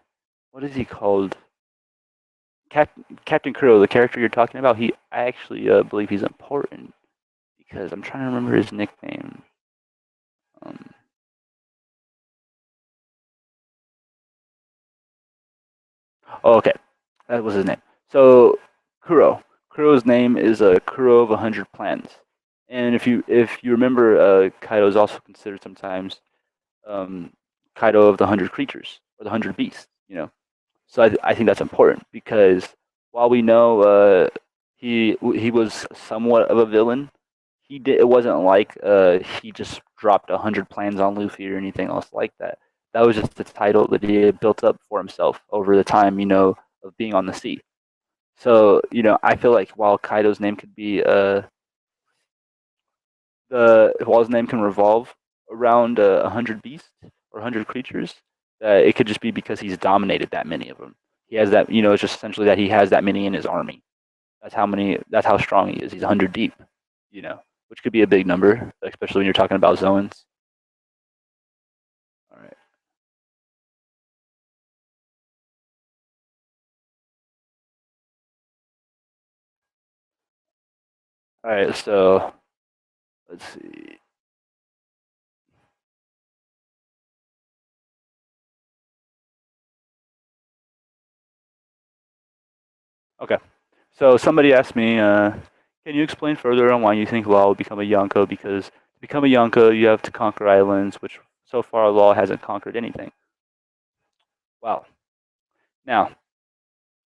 What is he called? Captain Kuro, the character you're talking about. I actually believe he's important because I'm trying to remember his nickname. Oh, okay, that was his name. So Kuro's name is Kuro of 100 Plans, And if you remember, Kaido is also considered sometimes um, Kaido of the 100 creatures or the 100 beasts. So I think that's important because while we know he was somewhat of a villain, it wasn't like he just dropped 100 plans on Luffy or anything else like that. That was just the title that he had built up for himself over the time, of being on the sea. So I feel like while Kaido's name could be while his name can revolve around 100 beasts or 100 creatures, it could just be because he's dominated that many of them. He has that, it's just essentially that he has that many in his army. That's how many. That's how strong he is. He's 100 deep, which could be a big number, especially when you're talking about zones. All right. All right. So let's see. Okay. So somebody asked me, can you explain further on why you think Law will become a Yonko? Because to become a Yonko, you have to conquer islands, which so far Law hasn't conquered anything. Wow. Now,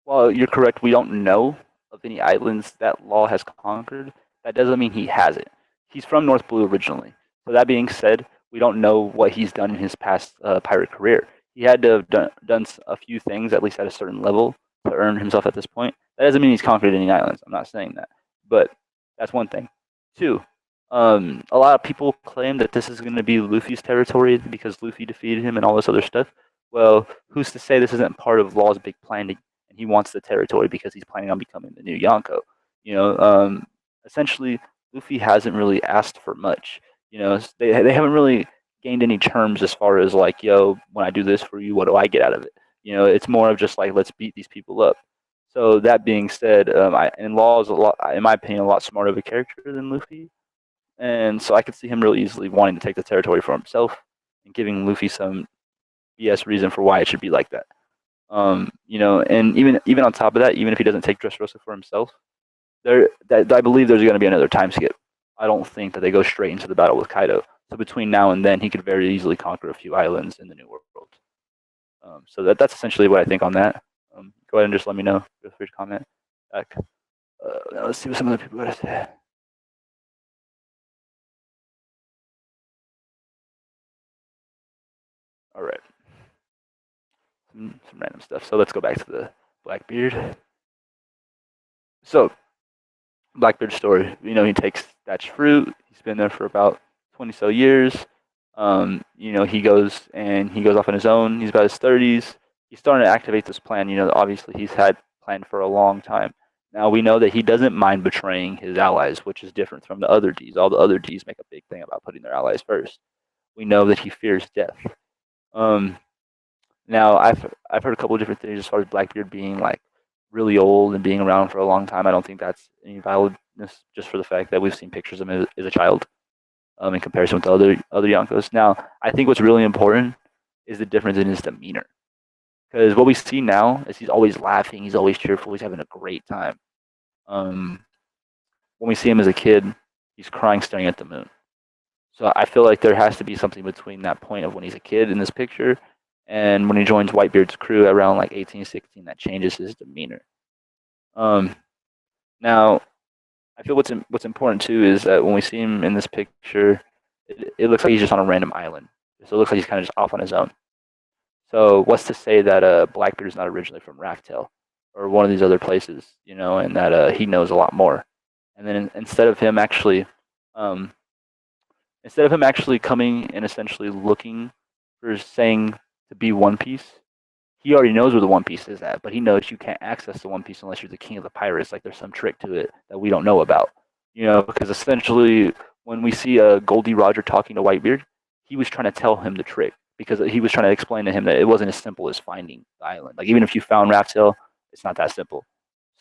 while you're correct, we don't know of any islands that Law has conquered. That doesn't mean he hasn't. He's from North Blue originally. So that being said, we don't know what he's done in his past pirate career. He had to have done a few things, at least at a certain level, to earn himself at this point. That doesn't mean he's conquered any islands. I'm not saying that. But that's one thing. Two, a lot of people claim that this is going to be Luffy's territory because Luffy defeated him and all this other stuff. Well, who's to say this isn't part of Law's big plan to and he wants the territory because he's planning on becoming the new Yonko. Essentially, Luffy hasn't really asked for much. They haven't really gained any terms as far as like, yo, when I do this for you, what do I get out of it? It's more of just like, let's beat these people up. So that being said, and Law is a lot, in my opinion, a lot smarter of a character than Luffy, and so I could see him really easily wanting to take the territory for himself and giving Luffy some BS reason for why it should be like that. And even on top of that, even if he doesn't take Dressrosa for himself, I believe there's going to be another time skip. I don't think that they go straight into the battle with Kaido. So between now and then, he could very easily conquer a few islands in the New World. So that's essentially what I think on that. Go ahead and just let me know. Feel free to comment back. Now let's see what some other people got to say. All right, some random stuff. So let's go back to the Blackbeard. So Blackbeard story. He takes thatched fruit. He's been there for about 20 so years. He goes off on his own. He's about his 30s. He's starting to activate this plan. Obviously he's had planned for a long time. Now we know that he doesn't mind betraying his allies, which is different from the other D's. All the other D's make a big thing about putting their allies first. We know that he fears death. Um, Now I've heard a couple of different things as far as Blackbeard being like really old and being around for a long time. I don't think that's any validness, just for the fact that we've seen pictures of him as a child, in comparison with the other Yonkos. Now I think what's really important is the difference in his demeanor, because what we see now is he's always laughing, he's always cheerful, he's having a great time. Um, when we see him as a kid, he's crying, staring at the moon. So I feel like there has to be something between that point of when he's a kid in this picture and when he joins Whitebeard's crew around like 18, 16, that changes his demeanor. Um, Now, I feel what's important too is that when we see him in this picture, it looks like he's just on a random island. So it looks like he's kind of just off on his own. So what's to say that Blackbeard is not originally from Raftel or one of these other places, and that he knows a lot more. And then um, instead of him actually coming and essentially looking for saying to be One Piece, he already knows where the One Piece is at, but he knows you can't access the One Piece unless you're the king of the pirates. Like there's some trick to it that we don't know about, because essentially when we see Goldie Roger talking to Whitebeard, he was trying to tell him the trick because he was trying to explain to him that it wasn't as simple as finding the island. Like even if you found Raftel, it's not that simple.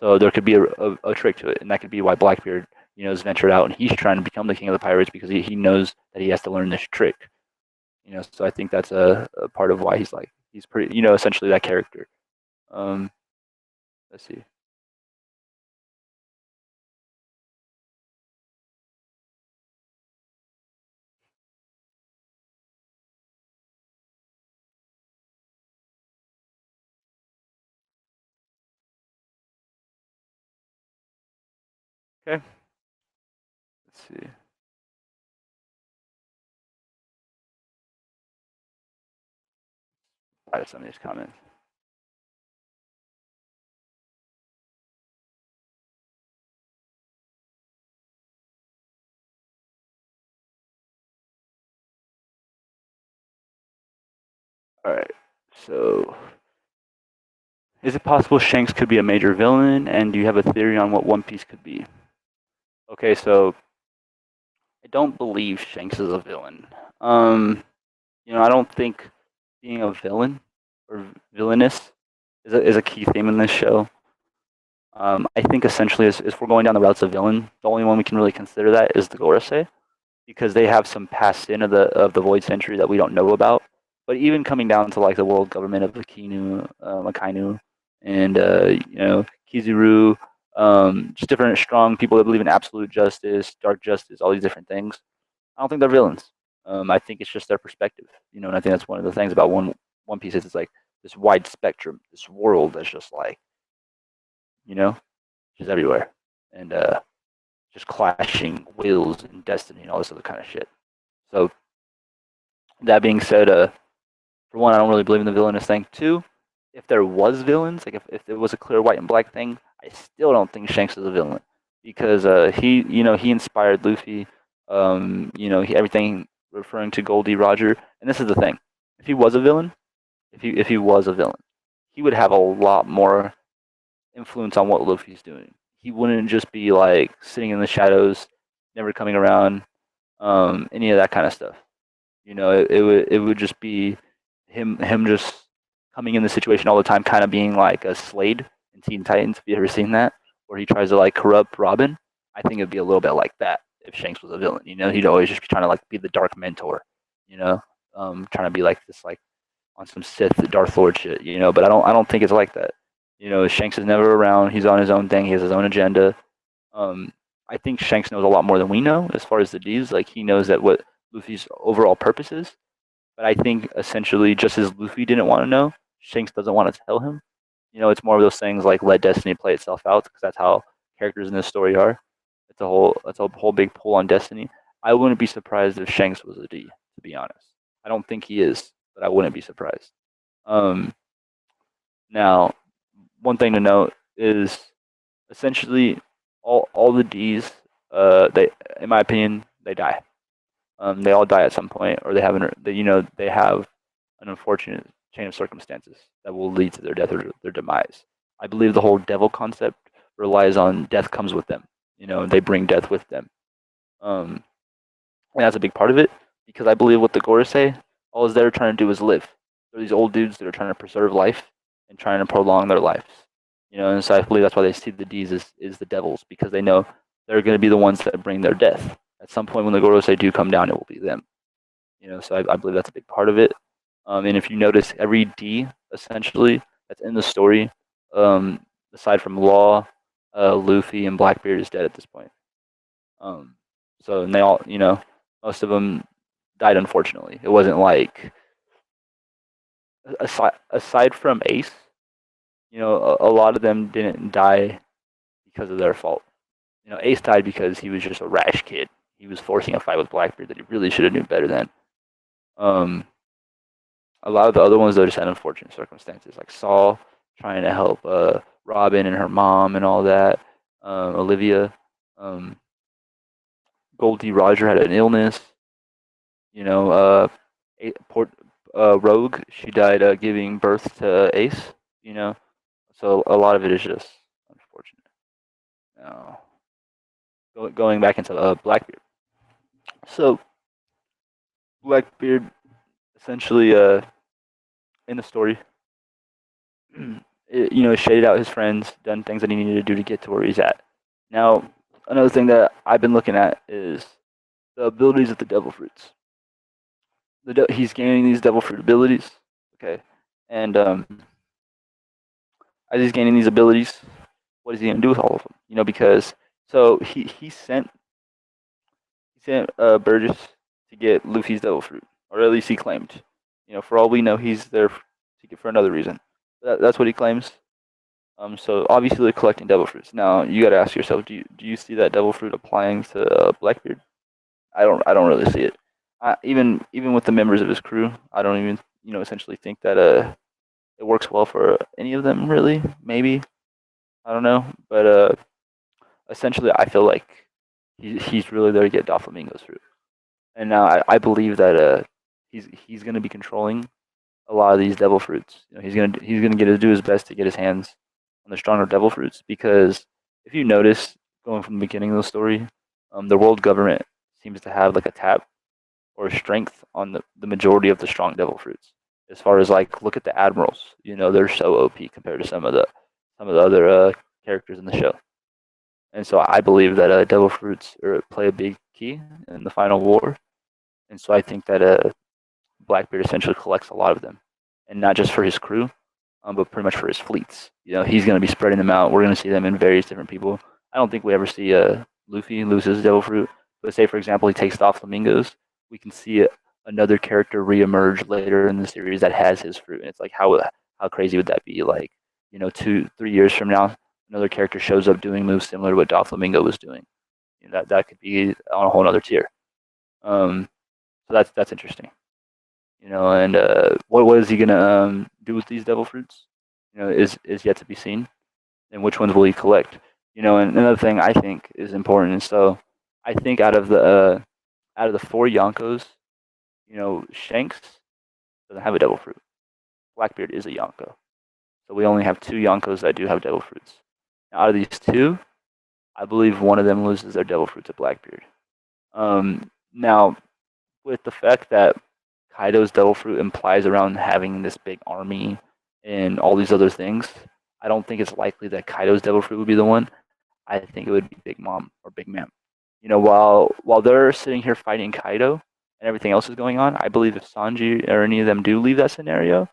So there could be a trick to it, and that could be why Blackbeard, is ventured out and he's trying to become the king of the pirates because he knows that he has to learn this trick. So I think that's a part of why he's pretty, essentially that character. Um, let's see. Okay. Let's see. Out some of these comments. All right. So, is it possible Shanks could be a major villain? And do you have a theory on what One Piece could be? Okay, so I don't believe Shanks is a villain. I don't think being a villain or villainous is a key theme in this show. I think essentially, if we're going down the routes of villain, the only one we can really consider that is the Gorosei, because they have some past sin of the Void Century that we don't know about. But even coming down to like the world government of Akainu, and Kizuru, just different strong people that believe in absolute justice, dark justice, all these different things. I don't think they're villains. I think it's just their perspective, and I think that's one of the things about One Piece is it's like this wide spectrum, this world that's just like, just everywhere, and just clashing wills and destiny and all this other kind of shit. So that being said, for one, I don't really believe in the villainous thing. Two, if there was villains, like if it was a clear white and black thing, I still don't think Shanks is a villain, because he inspired Luffy. Everything referring to Goldie Roger, and this is the thing: if he was a villain, if he was a villain, he would have a lot more influence on what Luffy's doing. He wouldn't just be like sitting in the shadows, never coming around, any of that kind of stuff. It would just be him just coming in the situation all the time, kind of being like a Slade in Teen Titans. Have you ever seen that? Where he tries to like corrupt Robin. I think it'd be a little bit like that if Shanks was a villain. He'd always just be trying to like be the dark mentor. Trying to be like this like on some Sith Darth Lord shit. But I don't think it's like that. Shanks is never around. He's on his own thing. He has his own agenda. I think Shanks knows a lot more than we know as far as the D's. Like he knows that what Luffy's overall purpose is. But I think essentially, just as Luffy didn't want to know, Shanks doesn't want to tell him. It's more of those things like let destiny play itself out, because that's how characters in this story are. It's a whole big pull on destiny. I wouldn't be surprised if Shanks was a D, to be honest. I don't think he is, but I wouldn't be surprised. Now, one thing to note is essentially all the D's, they, in my opinion, they die. They all die at some point, or they have an unfortunate chain of circumstances that will lead to their death or their demise. I believe the whole devil concept relies on death comes with them. They bring death with them, and that's a big part of it, because I believe what the Gorosei, all they're trying to do is live. They're these old dudes that are trying to preserve life and trying to prolong their lives. And so I believe that's why they see the D's as the devils, because they know they're going to be the ones that bring their death. At some point when the Gorosei do come down, it will be them. So I believe that's a big part of it. And if you notice, every D essentially that's in the story, aside from Law, Luffy, and Blackbeard, is dead at this point. And they all, most of them died unfortunately. It wasn't like aside from Ace, a lot of them didn't die because of their fault. Ace died because he was just a rash kid. He was forcing a fight with Blackbeard that he really should have knew better than. A lot of the other ones, though, just had unfortunate circumstances, like Saul trying to help Robin and her mom and all that. Olivia, Goldie Roger had an illness. Rogue, she died giving birth to Ace. So a lot of it is just unfortunate. Now, going back into Blackbeard. So Blackbeard essentially in the story, shaded out his friends, done things that he needed to do to get to where he's at. Now, another thing that I've been looking at is the abilities of the devil fruits. He's gaining these devil fruit abilities, okay, and as he's gaining these abilities, what is he gonna do with all of them? Because so he sent Burgess to get Luffy's devil fruit, or at least he claimed. For all we know, he's there for another reason. That's what he claims. So obviously they're collecting devil fruits. Now you got to ask yourself, do you see that devil fruit applying to Blackbeard? I don't really see it. Even with the members of his crew, I don't even essentially think that it works well for any of them really. Maybe I don't know, but essentially I feel like he's really there to get Doflamingo's fruit. And now I believe that he's going to be controlling a lot of these devil fruits. He's gonna get to do his best to get his hands on the stronger devil fruits because if you notice, going from the beginning of the story, the world government seems to have like a tap or a strength on the majority of the strong devil fruits. As far as like look at the admirals, they're so OP compared to some of the other characters in the show. And so I believe that devil fruits play a big key in the final war. And so I think that Blackbeard essentially collects a lot of them, and not just for his crew, but pretty much for his fleets. He's going to be spreading them out. We're going to see them in various different people. I don't think we ever see Luffy lose his devil fruit, but say for example he takes off flamingos, we can see another character reemerge later in the series that has his fruit, and it's like how crazy would that be? Like 2-3 years from now, another character shows up doing moves similar to what Doflamingo was doing. That could be on a whole other tier. So that's interesting. And what is he gonna do with these devil fruits? Is yet to be seen, and which ones will he collect? And another thing I think is important. So I think out of the four Yonkos, Shanks doesn't have a devil fruit. Blackbeard is a Yonko, so we only have two Yonkos that do have devil fruits. Now, out of these two, I believe one of them loses their devil fruit to Blackbeard. Now, with the fact that Kaido's devil fruit implies around having this big army and all these other things, I don't think it's likely that Kaido's devil fruit would be the one. I think it would be Big Mom or Big Ma'am. While they're sitting here fighting Kaido and everything else is going on, I believe if Sanji or any of them do leave that scenario,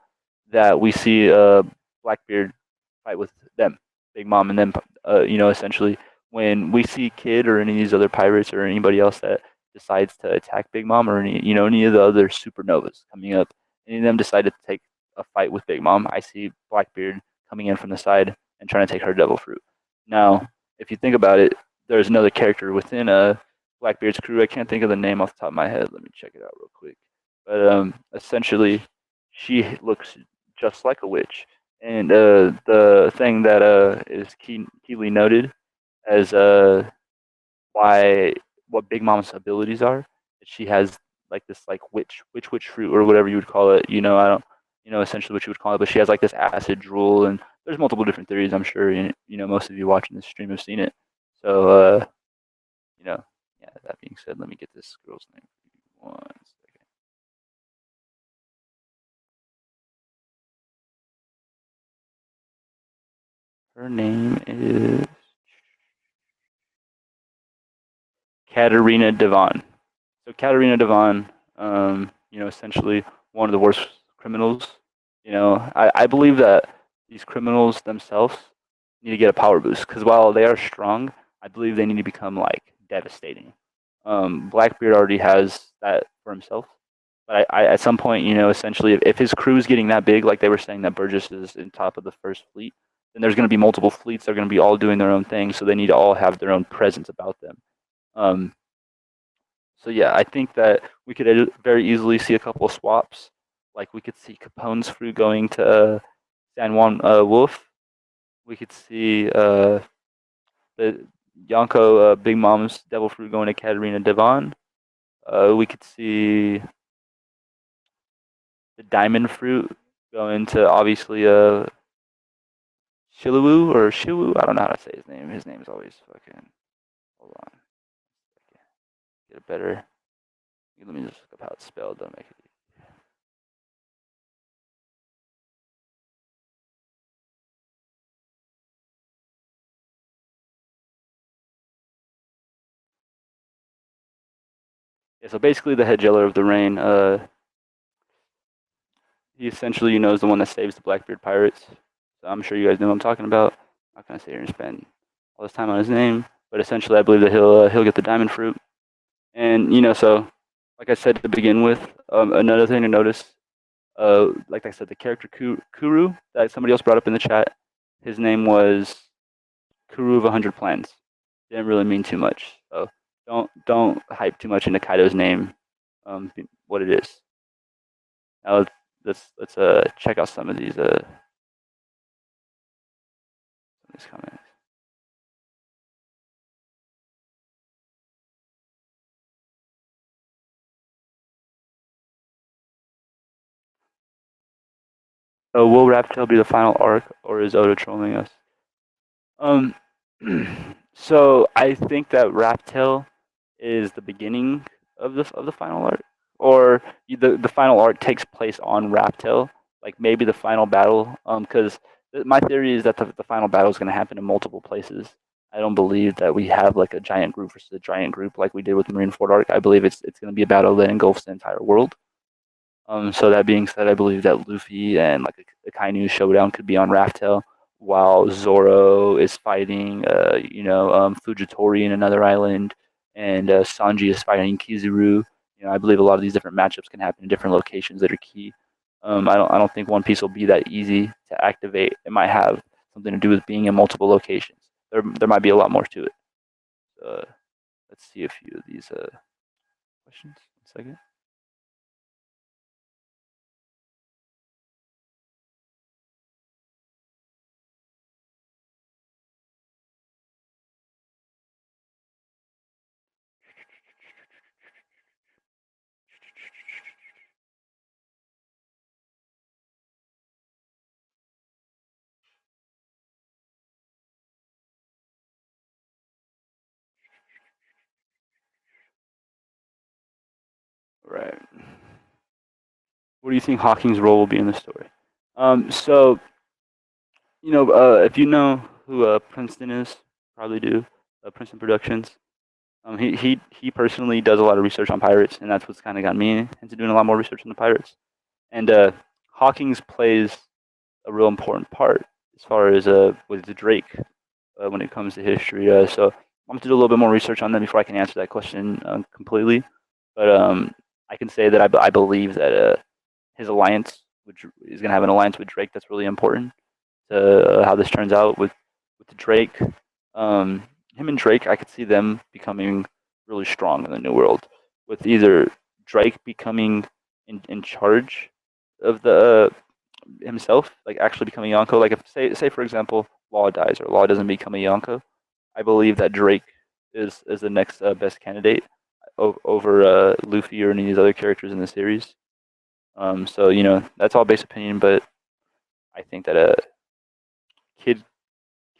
that we see Blackbeard fight with them, Big Mom, and then essentially when we see Kid or any of these other pirates or anybody else that decides to attack Big Mom or any of the other supernovas coming up, any of them decide to take a fight with Big Mom, I see Blackbeard coming in from the side and trying to take her devil fruit. Now, if you think about it, there's another character within Blackbeard's crew. I can't think of the name off the top of my head. Let me check it out real quick. But essentially, she looks just like a witch. And the thing that is keenly noted as why what Big Mom's abilities are, she has like this like witch fruit or whatever you would call it. I don't essentially what you would call it, but she has like this acid drool, and there's multiple different theories. I'm sure most of you watching this stream have seen it. So yeah. That being said, let me get this girl's name. 1 second. Her name is Katarina Devon. So Katarina Devon, essentially one of the worst criminals. I believe that these criminals themselves need to get a power boost because while they are strong, I believe they need to become like devastating. Blackbeard already has that for himself, but I at some point, essentially, if his crew is getting that big, like they were saying that Burgess is in top of the first fleet, then there's going to be multiple fleets. They're going to be all doing their own thing, so they need to all have their own presence about them. So yeah, I think that we could very easily see a couple of swaps. Like we could see Capone's fruit going to San Juan Wolf. We could see the Yonko Big Mom's devil fruit going to Katarina Devon. We could see the diamond fruit going to obviously Shiluwu or Shiwu. I don't know how to say his name. His name is always fucking. Hold on. Get it better. Let me just look up how it's spelled. Don't make it. Yeah, so basically the head jailer of the rain, he essentially, is the one that saves the Blackbeard pirates. So I'm sure you guys know what I'm talking about. I'm not gonna sit here and spend all this time on his name, but essentially I believe that he'll get the diamond fruit. And so like I said to begin with, another thing to notice, like I said, the character Kuru that somebody else brought up in the chat, his name was Kuru of 100 Plans. Didn't really mean too much. So don't hype too much into Kaido's name, what it is. Now let's check out some of these comments. So will Raptail be the final arc, or is Oda trolling us? Um, so I think that Raptail is the beginning of the final arc, or the final arc takes place on Raptail, like maybe the final battle. Because my theory is that the final battle is going to happen in multiple places. I don't believe that we have like a giant group versus a giant group like we did with Marineford arc. I believe it's going to be a battle that engulfs the entire world. So that being said, I believe that Luffy and like a Kainu showdown could be on Raftel, while Zoro is fighting, Fujitori in another island, and Sanji is fighting Kizuru. I believe a lot of these different matchups can happen in different locations that are key. I don't think One Piece will be that easy to activate. It might have something to do with being in multiple locations. There might be a lot more to it. Let's see a few of these questions. 1 second. Right. What do you think Hawking's role will be in the story? So if you know who Princeton is, probably do. Princeton Productions. He personally does a lot of research on pirates, and that's what's kind of got me into doing a lot more research on the pirates. And Hawking's plays a real important part as far as with the Drake when it comes to history. So I'm going to do a little bit more research on that before I can answer that question completely. But I can say that I believe that his alliance, which is going to have an alliance with Drake, that's really important to how this turns out with the Drake. Him and Drake, I could see them becoming really strong in the New World, with either Drake becoming in charge of the himself, like actually becoming Yonko. Like if say for example, Law dies or Law doesn't become a Yonko, I believe that Drake is the next best candidate over Luffy or any of these other characters in the series. So that's all base opinion, but I think that Kid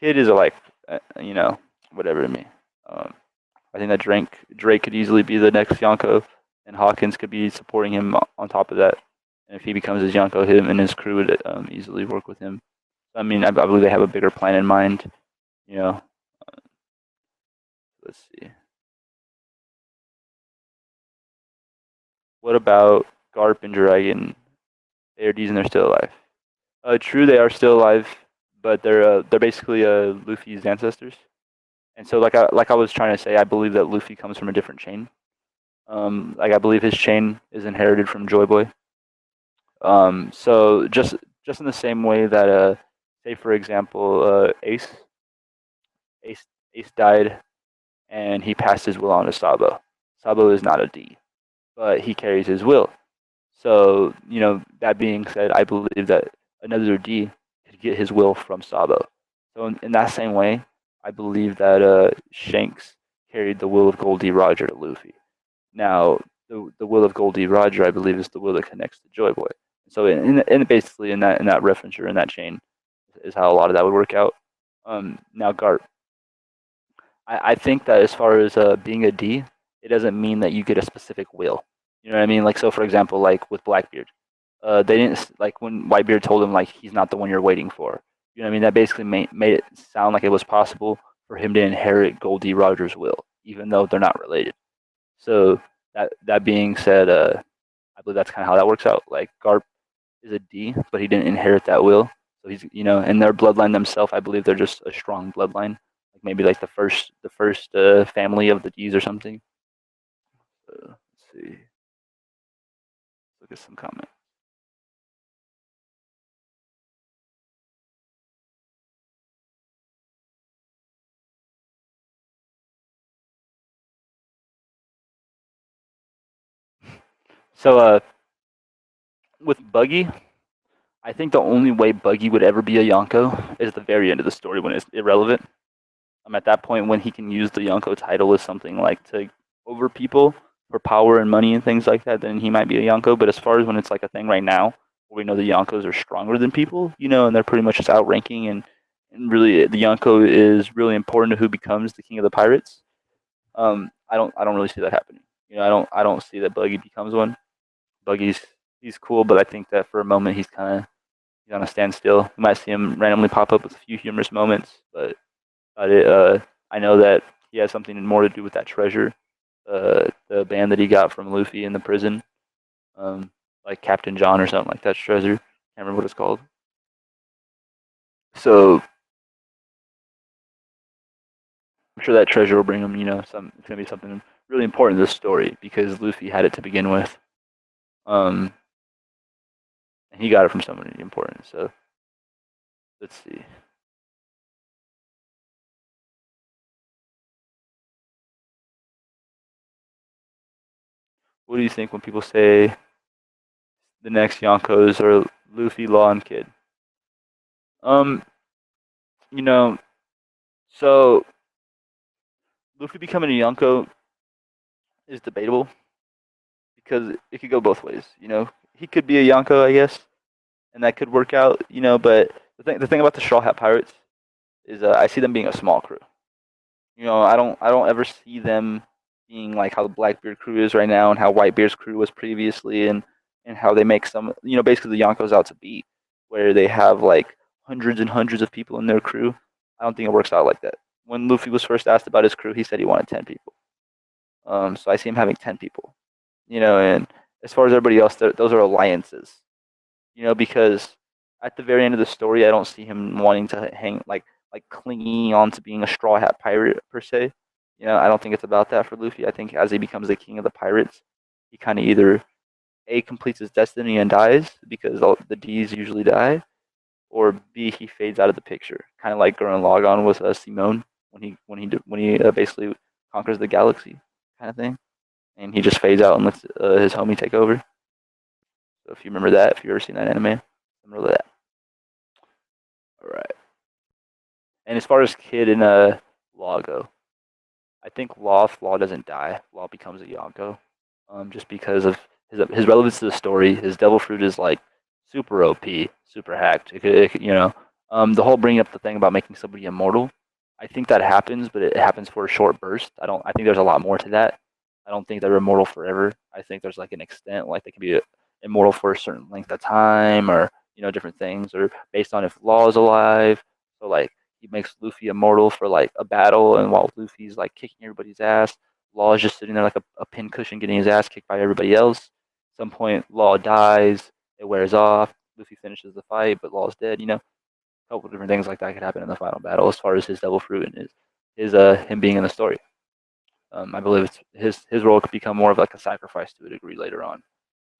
Kid is like whatever to me. Um, I think that Drake could easily be the next Yonko, and Hawkins could be supporting him on top of that. And if he becomes his Yonko, him and his crew would easily work with him. I mean, I believe they have a bigger plan in mind. You know, let's see. What about Garp and Dragon? They are D's and they're still alive. True, they are still alive, but they're basically Luffy's ancestors. And so, like I was trying to say, I believe that Luffy comes from a different chain. Like I believe his chain is inherited from Joy Boy. So just in the same way that say for example, Ace Ace died and he passed his will on to Sabo. Sabo is not a D, but he carries his will. So that being said, I believe that another D could get his will from Sabo. So in that same way, I believe that Shanks carried the will of Goldie Roger to Luffy. Now, the will of Goldie Roger, I believe, is the will that connects to Joy Boy. So basically in that reference or in that chain is how a lot of that would work out. Now Garp, I think that as far as being a D, it doesn't mean that you get a specific will. You know what I mean? Like so, for example, like with Blackbeard, they didn't like when Whitebeard told him like he's not the one you're waiting for. You know what I mean? That basically made it sound like it was possible for him to inherit Goldie Roger's will, even though they're not related. So that being said, I believe that's kind of how that works out. Like Garp is a D, but he didn't inherit that will. So he's in their bloodline themselves, I believe they're just a strong bloodline. Like maybe like the first family of the D's or something. Let's see. Look at some comment. So with Buggy, I think the only way Buggy would ever be a Yonko is at the very end of the story when it's irrelevant. At that point when he can use the Yonko title as something like to over people for power and money and things like that, then he might be a Yonko. But as far as when it's like a thing right now, where we know the Yonkos are stronger than people, and they're pretty much just outranking and really the Yonko is really important to who becomes the king of the pirates. I don't really see that happening. I don't see that Buggy becomes one. Buggy's he's cool, but I think that for a moment he's on a standstill. You might see him randomly pop up with a few humorous moments, but I know that he has something more to do with that treasure, the band that he got from Luffy in the prison, um, like Captain John or something like that treasure. Can't remember what it's called. So I'm sure that treasure will bring him, it's gonna be something really important in this story because Luffy had it to begin with, and he got it from somebody important. So let's see. What do you think when people say the next Yonkos are Luffy, Law, and Kid? Um, you know, so Luffy becoming a Yonko is debatable because it could go both ways. He could be a Yonko, I guess, and that could work out. But the thing about the Straw Hat Pirates is I see them being a small crew. I don't ever see them being like how the Blackbeard crew is right now and how Whitebeard's crew was previously, and how they make some basically the Yonkos out to be, where they have like hundreds and hundreds of people in their crew. I don't think it works out like that. When Luffy was first asked about his crew, he said he wanted 10 people. So I see him having 10 people. And as far as everybody else, those are alliances. Because at the very end of the story, I don't see him wanting to hang like clinging on to being a straw hat pirate per se. I don't think it's about that for Luffy. I think as he becomes the king of the pirates, he kind of either A completes his destiny and dies because all the D's usually die, or B he fades out of the picture, kind of like Gurren Lagann with Simone when he basically conquers the galaxy, kind of thing, and he just fades out and lets his homie take over. So if you remember that, if you've ever seen that anime, remember that. All right. And as far as Kid and Law go, I think Law doesn't die. Law becomes a Yonko, just because of his relevance to the story. His Devil Fruit is like super OP, super hacked. The whole bringing up the thing about making somebody immortal. I think that happens, but it happens for a short burst. I don't. I think there's a lot more to that. I don't think they're immortal forever. I think there's like an extent, like they can be immortal for a certain length of time, or different things, or based on if Law is alive. So like he makes Luffy immortal for like a battle, and while Luffy's like kicking everybody's ass, Law is just sitting there like a pincushion getting his ass kicked by everybody else. At some point, Law dies, it wears off, Luffy finishes the fight, but Law's dead. A couple different things like that could happen in the final battle as far as his Devil Fruit and his him being in the story. I believe it's his role could become more of like a sacrifice to a degree later on,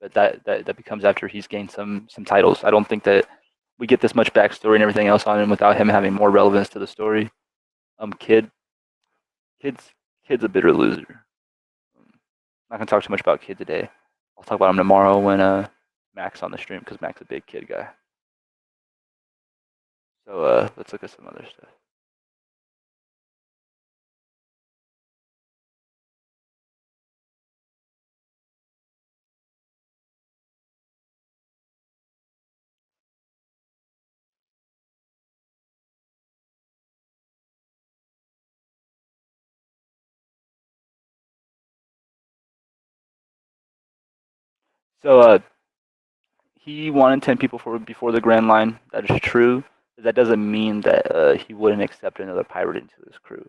but that becomes after he's gained some titles. I don't think that we get this much backstory and everything else on him without him having more relevance to the story. Kid, kid's kid's a bitter loser. Not gonna talk too much about Kid today. I'll talk about him tomorrow when Mac's on the stream because Mac's a big Kid guy. So let's look at some other stuff. So he wanted 10 people before the Grand Line. That is true. That doesn't mean that he wouldn't accept another pirate into his crew,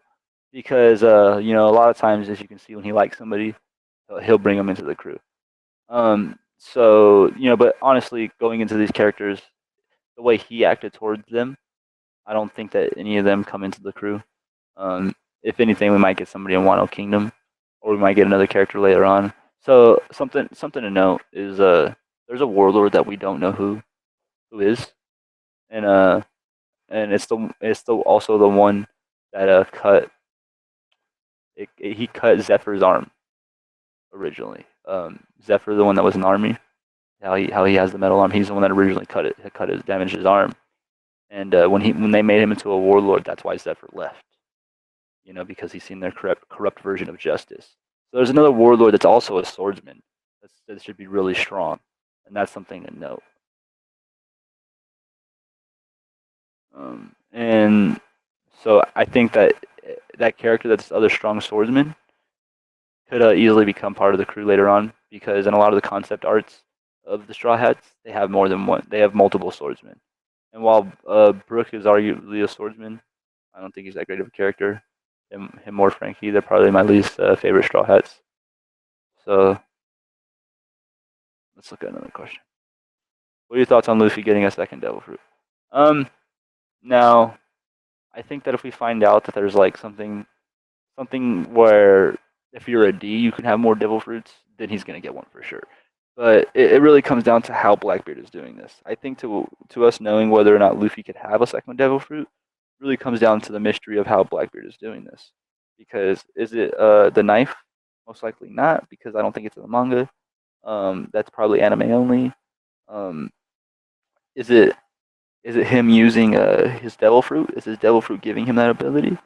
because a lot of times, as you can see, when he likes somebody, he'll bring them into the crew. So but honestly, going into these characters, the way he acted towards them, I don't think that any of them come into the crew. If anything, we might get somebody in Wano Kingdom, or we might get another character later on. So something to note is there's a warlord that we don't know who is, and it's the also the one that he cut Zephyr's arm originally. Zephyr, the one that was in the army, how he has the metal arm. He's the one that originally damaged his arm. And when they made him into a warlord, that's why Zephyr left. Because he's seen their corrupt version of justice. So there's another warlord that's also a swordsman. That should be really strong, and that's something to note. And so I think that character, that's other strong swordsman, could easily become part of the crew later on, because in a lot of the concept arts of the Straw Hats, they have more than one. They have multiple swordsmen. And while Brooke is arguably a swordsman, I don't think he's that great of a character. Him or Frankie, they're probably my least favorite Straw Hats. So let's look at another question. What are your thoughts on Luffy getting a second Devil Fruit? Now, I think that if we find out that there's like something where if you're a D, you can have more Devil Fruits, then he's gonna get one for sure. But it really comes down to how Blackbeard is doing this. I think to us knowing whether or not Luffy could have a second Devil Fruit really comes down to the mystery of how Blackbeard is doing this. Because is it the knife? Most likely not, because I don't think it's in the manga. That's probably anime only. Is it him using his Devil Fruit? Is his Devil Fruit giving him that ability?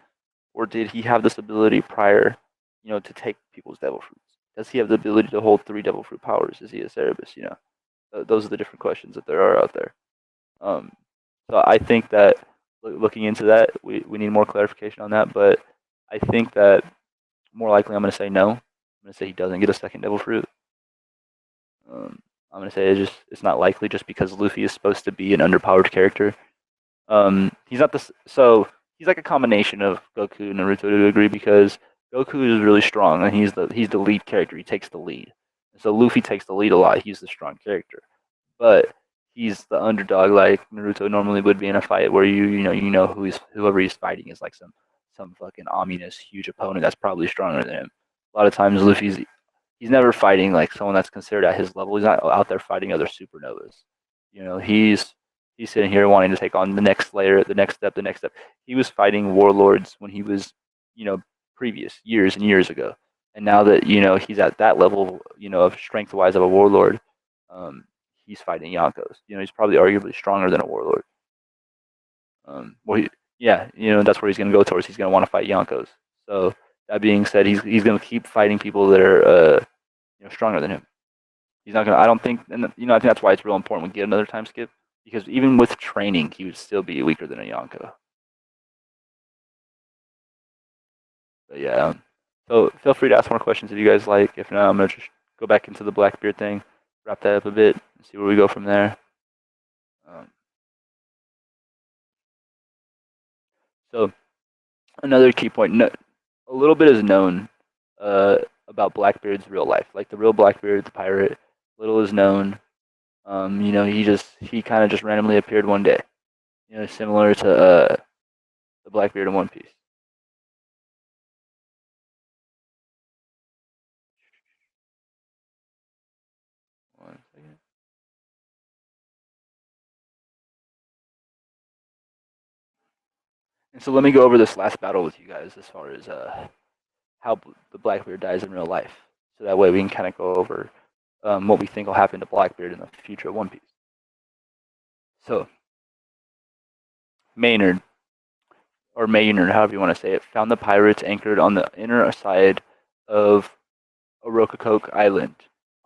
Or did he have this ability prior, to take people's Devil Fruits? Does he have the ability to hold 3 Devil Fruit powers? Is he a Cerebus? Those are the different questions that there are out there. So I think that looking into that, we need more clarification on that. But I think that more likely I'm going to say no. I'm going to say he doesn't get a second Devil Fruit. I'm going to say it's not likely, just because Luffy is supposed to be an underpowered character. He's not so he's like a combination of Goku and Naruto to a degree, because Goku is really strong and he's the lead character. He takes the lead. So Luffy takes the lead a lot. He's the strong character, but he's the underdog, like Naruto normally would be in a fight, where whoever he's fighting is like some fucking ominous huge opponent that's probably stronger than him. A lot of times Luffy's never fighting like someone that's considered at his level. He's not out there fighting other supernovas. He's sitting here wanting to take on the next layer, the next step. He was fighting warlords when he was, previous years and years ago. And now that, he's at that level, of strength-wise of a warlord, he's fighting Yonkos. He's probably arguably stronger than a warlord. That's where he's going to go towards. He's going to want to fight Yonkos. So that being said, he's going to keep fighting people that are, stronger than him. He's not going to, I don't think, and I think that's why it's real important we get another time skip, because even with training, he would still be weaker than a Yonko. But yeah, so feel free to ask more questions if you guys like. If not, I'm going to just go back into the Blackbeard thing, wrap that up a bit, and see where we go from there. So another key point, a little bit is known about Blackbeard's real life. Like the real Blackbeard, the pirate, little is known. He kind of just randomly appeared one day. Similar to the Blackbeard in One Piece. One second. And so let me go over this last battle with you guys as far as how the Blackbeard dies in real life. So that way we can kind of go over what we think will happen to Blackbeard in the future of One Piece. So Maynard, however you want to say it, found the pirates anchored on the inner side of Orokokoke Island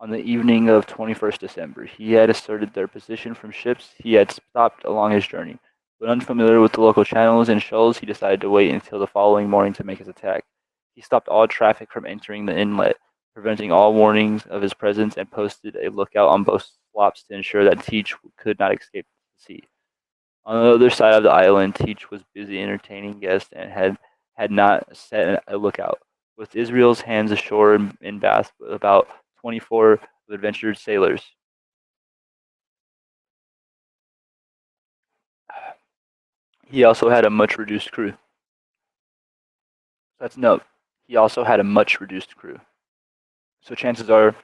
on the evening of 21st December. He had asserted their position from ships he had stopped along his journey. But unfamiliar with the local channels and shoals, he decided to wait until the following morning to make his attack. He stopped all traffic from entering the inlet, preventing all warnings of his presence, and posted a lookout on both slopes to ensure that Teach could not escape the sea. On the other side of the island, Teach was busy entertaining guests and had not set a lookout. With Israel's hands ashore in Bath, about 24 adventured sailors. He also had a much reduced crew. Let's note, he also had a much reduced crew. So chances are,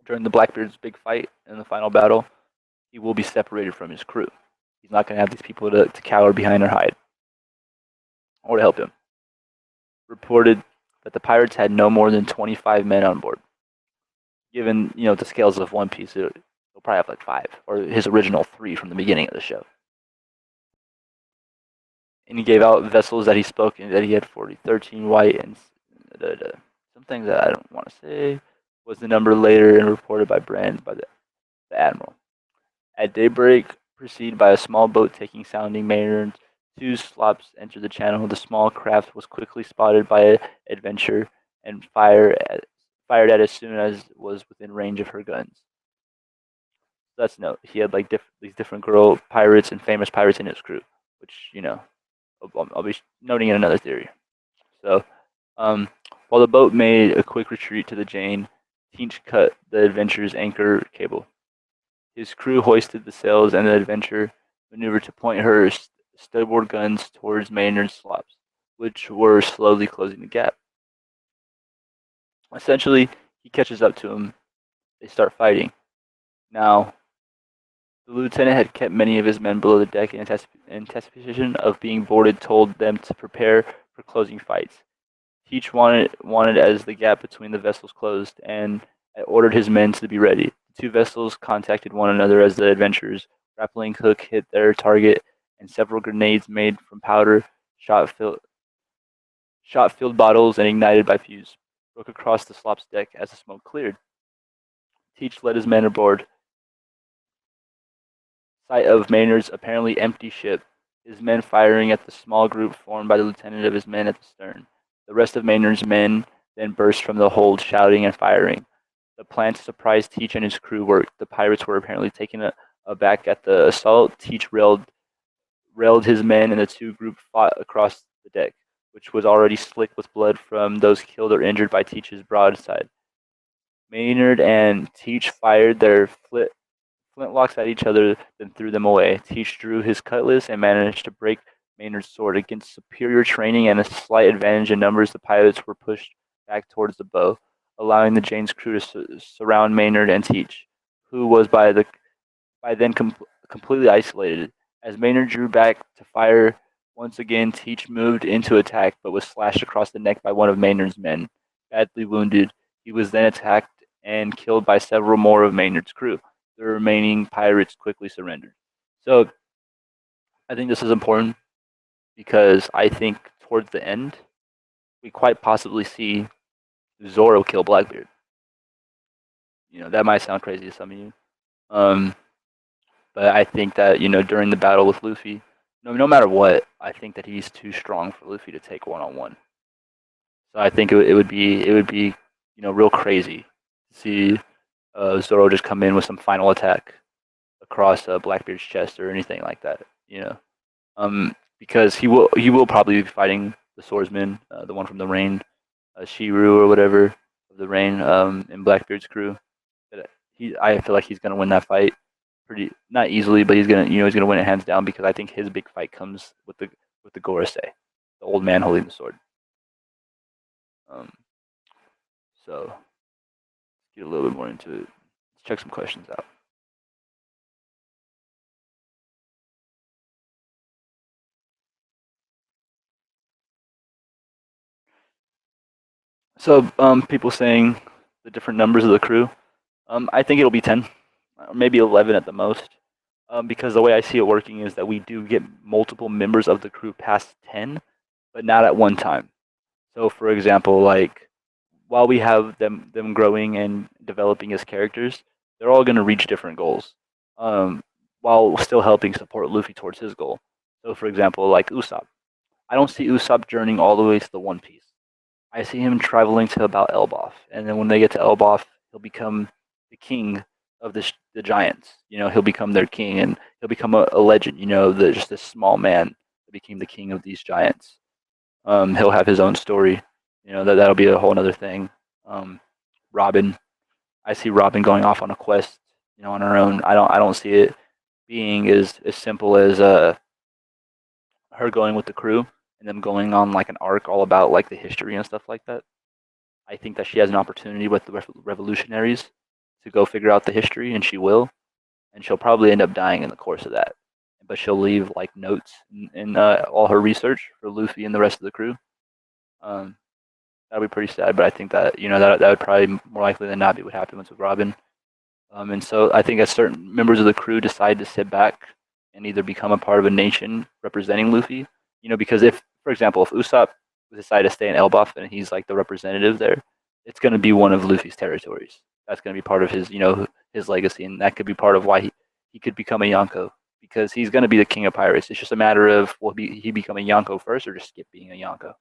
during the Blackbeard's big fight in the final battle, he will be separated from his crew. He's not going to have these people to cower behind or hide, or to help him. Reported that the pirates had no more than 25 men on board. given the scales of One Piece, it'll probably have like 5, or his original 3 from the beginning of the show. And he gave out vessels that he spoke in, that he had 40, 13 white, and something that I don't want to say was the number later and reported by Brand by the admiral. At daybreak, preceded by a small boat taking sounding mariners, 2 slops entered the channel. The small craft was quickly spotted by an adventurer and fired at as soon as was within range of her guns. Let's note, he had like these different girl pirates and famous pirates in his crew, which I'll be noting in another theory. So, while the boat made a quick retreat to the Jane, Teach cut the adventurer's anchor cable. His crew hoisted the sails, and the adventurer maneuvered to point her starboard guns towards Maynard's slops, which were slowly closing the gap. Essentially, he catches up to him. They start fighting. Now, the lieutenant had kept many of his men below the deck in anticipation of being boarded, told them to prepare for closing fights. Teach wanted as the gap between the vessels closed, and ordered his men to be ready. The 2 vessels contacted one another as the adventurers' grappling hook hit their target, and several grenades made from powder, shot-filled bottles, and ignited by fuse broke across the slop's deck as the smoke cleared. Teach led his men aboard. Sight of Maynard's apparently empty ship, his men firing at the small group formed by the lieutenant of his men at the stern. The rest of Maynard's men then burst from the hold, shouting and firing. The plan to surprise Teach and his crew worked. The pirates were apparently taken aback at the assault. Teach railed his men, and the 2 groups fought across the deck, which was already slick with blood from those killed or injured by Teach's broadside. Maynard and Teach fired their flintlocks at each other, then threw them away. Teach drew his cutlass and managed to break Maynard's sword. Against superior training and a slight advantage in numbers, the pilots were pushed back towards the bow, allowing the Jane's crew to surround Maynard and Teach, who was by then completely isolated. As Maynard drew back to fire once again, Teach moved into attack, but was slashed across the neck by one of Maynard's men. Badly wounded, he was then attacked and killed by several more of Maynard's crew. The remaining pirates quickly surrendered. So, I think this is important because I think towards the end, we quite possibly see Zoro kill Blackbeard. That might sound crazy to some of you. But I think that, during the battle with Luffy, no matter what, I think that he's too strong for Luffy to take one-on-one. So I think it would be real crazy to see Zoro just come in with some final attack across Blackbeard's chest or anything like that. Because he will probably be fighting the swordsman, the one from the Rain, Shiru or whatever of the Rain, in Blackbeard's crew. I feel like he's gonna win that fight pretty, not easily, but he's gonna win it hands down, because I think his big fight comes with the Gorosei, the old man holding the sword. So let's get a little bit more into it. Let's check some questions out. So people saying the different numbers of the crew. I think it'll be 10, maybe 11 at the most. Because the way I see it working is that we do get multiple members of the crew past 10, but not at one time. So, for example, like, while we have them growing and developing as characters, they're all going to reach different goals, while still helping support Luffy towards his goal. So, for example, like Usopp. I don't see Usopp journeying all the way to the One Piece. I see him traveling to about Elbaf, and then when they get to Elbaf, he'll become the king of the giants. He'll become their king, and he'll become a legend. Just this small man that became the king of these giants. He'll have his own story. That'll be a whole other thing. Robin, I see Robin going off on a quest, on her own. I don't see it being as simple as her going with the crew and them going on like an arc all about like the history and stuff like that. I think that she has an opportunity with the revolutionaries to go figure out the history, and she will, and she'll probably end up dying in the course of that. But she'll leave like notes in all her research for Luffy and the rest of the crew. that'd be pretty sad. But I think that that would probably more likely than not be what happens with Robin. And so I think as certain members of the crew decide to sit back and either become a part of a nation representing Luffy, because if, for example, if Usopp decided to stay in Elbaf and he's like the representative there, it's going to be one of Luffy's territories. That's going to be part of his, his legacy, and that could be part of why he could become a Yonko, because he's going to be the king of pirates. It's just a matter of he become a Yonko first or just skip being a Yonko.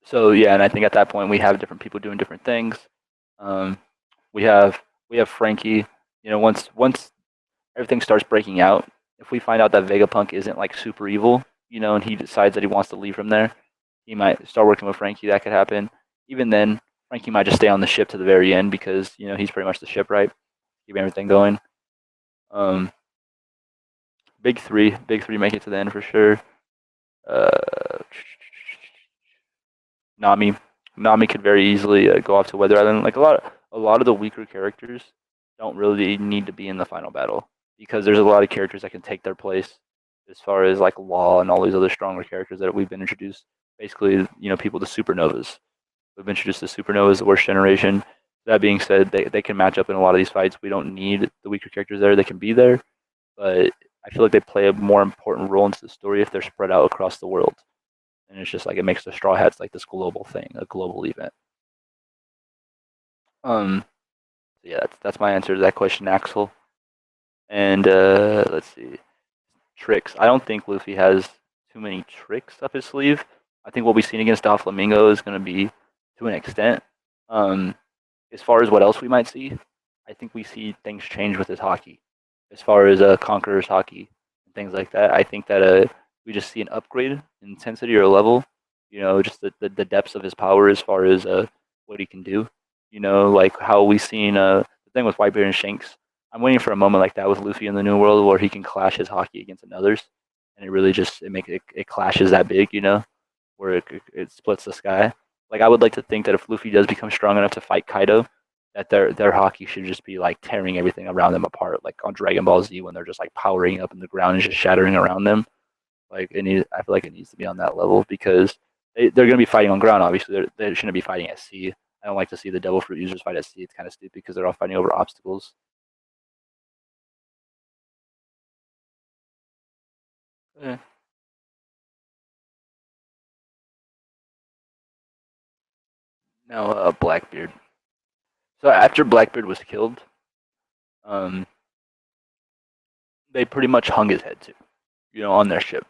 So yeah, and I think at that point we have different people doing different things. We have Frankie. Once everything starts breaking out, if we find out that Vegapunk isn't like super evil, and he decides that he wants to leave from there, he might start working with Frankie. That could happen. Even then, Frankie might just stay on the ship to the very end because he's pretty much the shipwright, keep everything going. Big three make it to the end for sure. Nami could very easily go off to Weather Island. Like a lot of the weaker characters don't really need to be in the final battle, because there's a lot of characters that can take their place, as far as like Law and all these other stronger characters that we've been introduced. Basically, people, the supernovas. We've introduced the supernovas, the worst generation. That being said, they can match up in a lot of these fights. We don't need the weaker characters there. They can be there, but I feel like they play a more important role into the story if they're spread out across the world. And it's just like it makes the Straw Hats like this global thing, a global event. Yeah, that's my answer to that question, Axel. And let's see, tricks. I don't think Luffy has too many tricks up his sleeve. I think what we've seen against Doflamingo is going to be to an extent. As far as what else we might see, I think we see things change with his hockey. As far as Conqueror's hockey and things like that, I think that we just see an upgrade in intensity or level. Just the depths of his power as far as what he can do. Like how we seen the thing with Whitebeard and Shanks. I'm waiting for a moment like that with Luffy in the New World where he can clash his hockey against another's, and it really just it clashes that big, where it splits the sky. Like I would like to think that if Luffy does become strong enough to fight Kaido, that their hockey should just be like tearing everything around them apart, like on Dragon Ball Z when they're just like powering up in the ground and just shattering around them. Like I feel like it needs to be on that level, because they're going to be fighting on ground. Obviously, they shouldn't be fighting at sea. I don't like to see the Devil Fruit users fight at sea. It's kind of stupid because they're all fighting over obstacles. Yeah. Now, Blackbeard. So after Blackbeard was killed, um, they pretty much hung his head too, on their ship.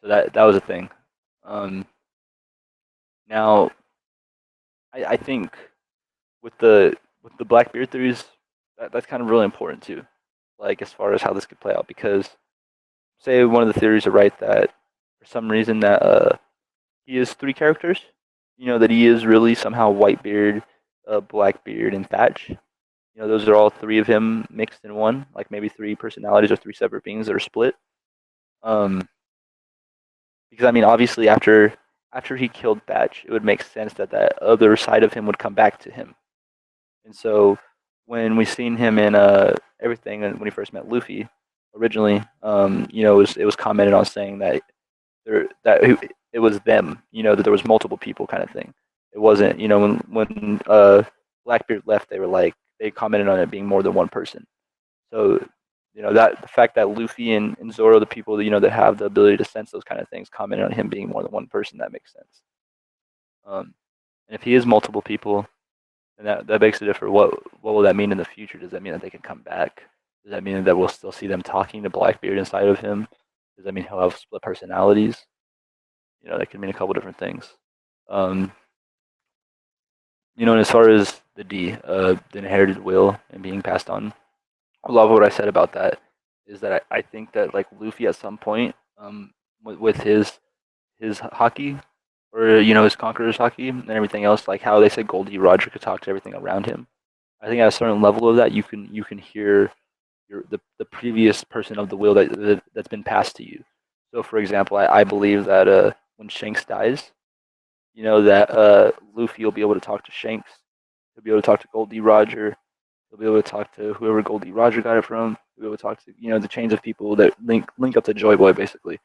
So that was a thing. Now, I think with the Blackbeard theories, that's kind of really important too. Like as far as how this could play out, because say one of the theories are right that for some reason that he is three characters, that he is really somehow Whitebeard, Blackbeard, and Thatch. Those are all three of him mixed in one, like maybe three personalities or three separate beings that are split. Because I mean, obviously, after he killed Thatch, it would make sense that that other side of him would come back to him. And so, when we seen him in everything, when he first met Luffy, originally, it was commented on saying that it was them, that there was multiple people, kind of thing. It wasn't, when Blackbeard left, they commented on it being more than one person. So, that the fact that Luffy and Zoro, the people that have the ability to sense those kind of things, commented on him being more than one person, that makes sense. And if he is multiple people, then that makes it different. What will that mean in the future? Does that mean that they can come back? Does that mean that we'll still see them talking to Blackbeard inside of him? Does that mean he'll have split personalities? That could mean a couple different things. And as far as the inherited will and being passed on, a lot of what I said about that is that I think that like Luffy at some point, with his hockey, or his Conqueror's hockey and everything else, like how they said Goldie Roger could talk to everything around him. I think at a certain level of that, you can hear the previous person of the will that's been passed to you. So, for example, I believe that when Shanks dies, that Luffy will be able to talk to Shanks. He'll be able to talk to Goldie Roger. He'll be able to talk to whoever Goldie Roger got it from. He'll be able to talk to the chains of people that link up to Joy Boy, basically.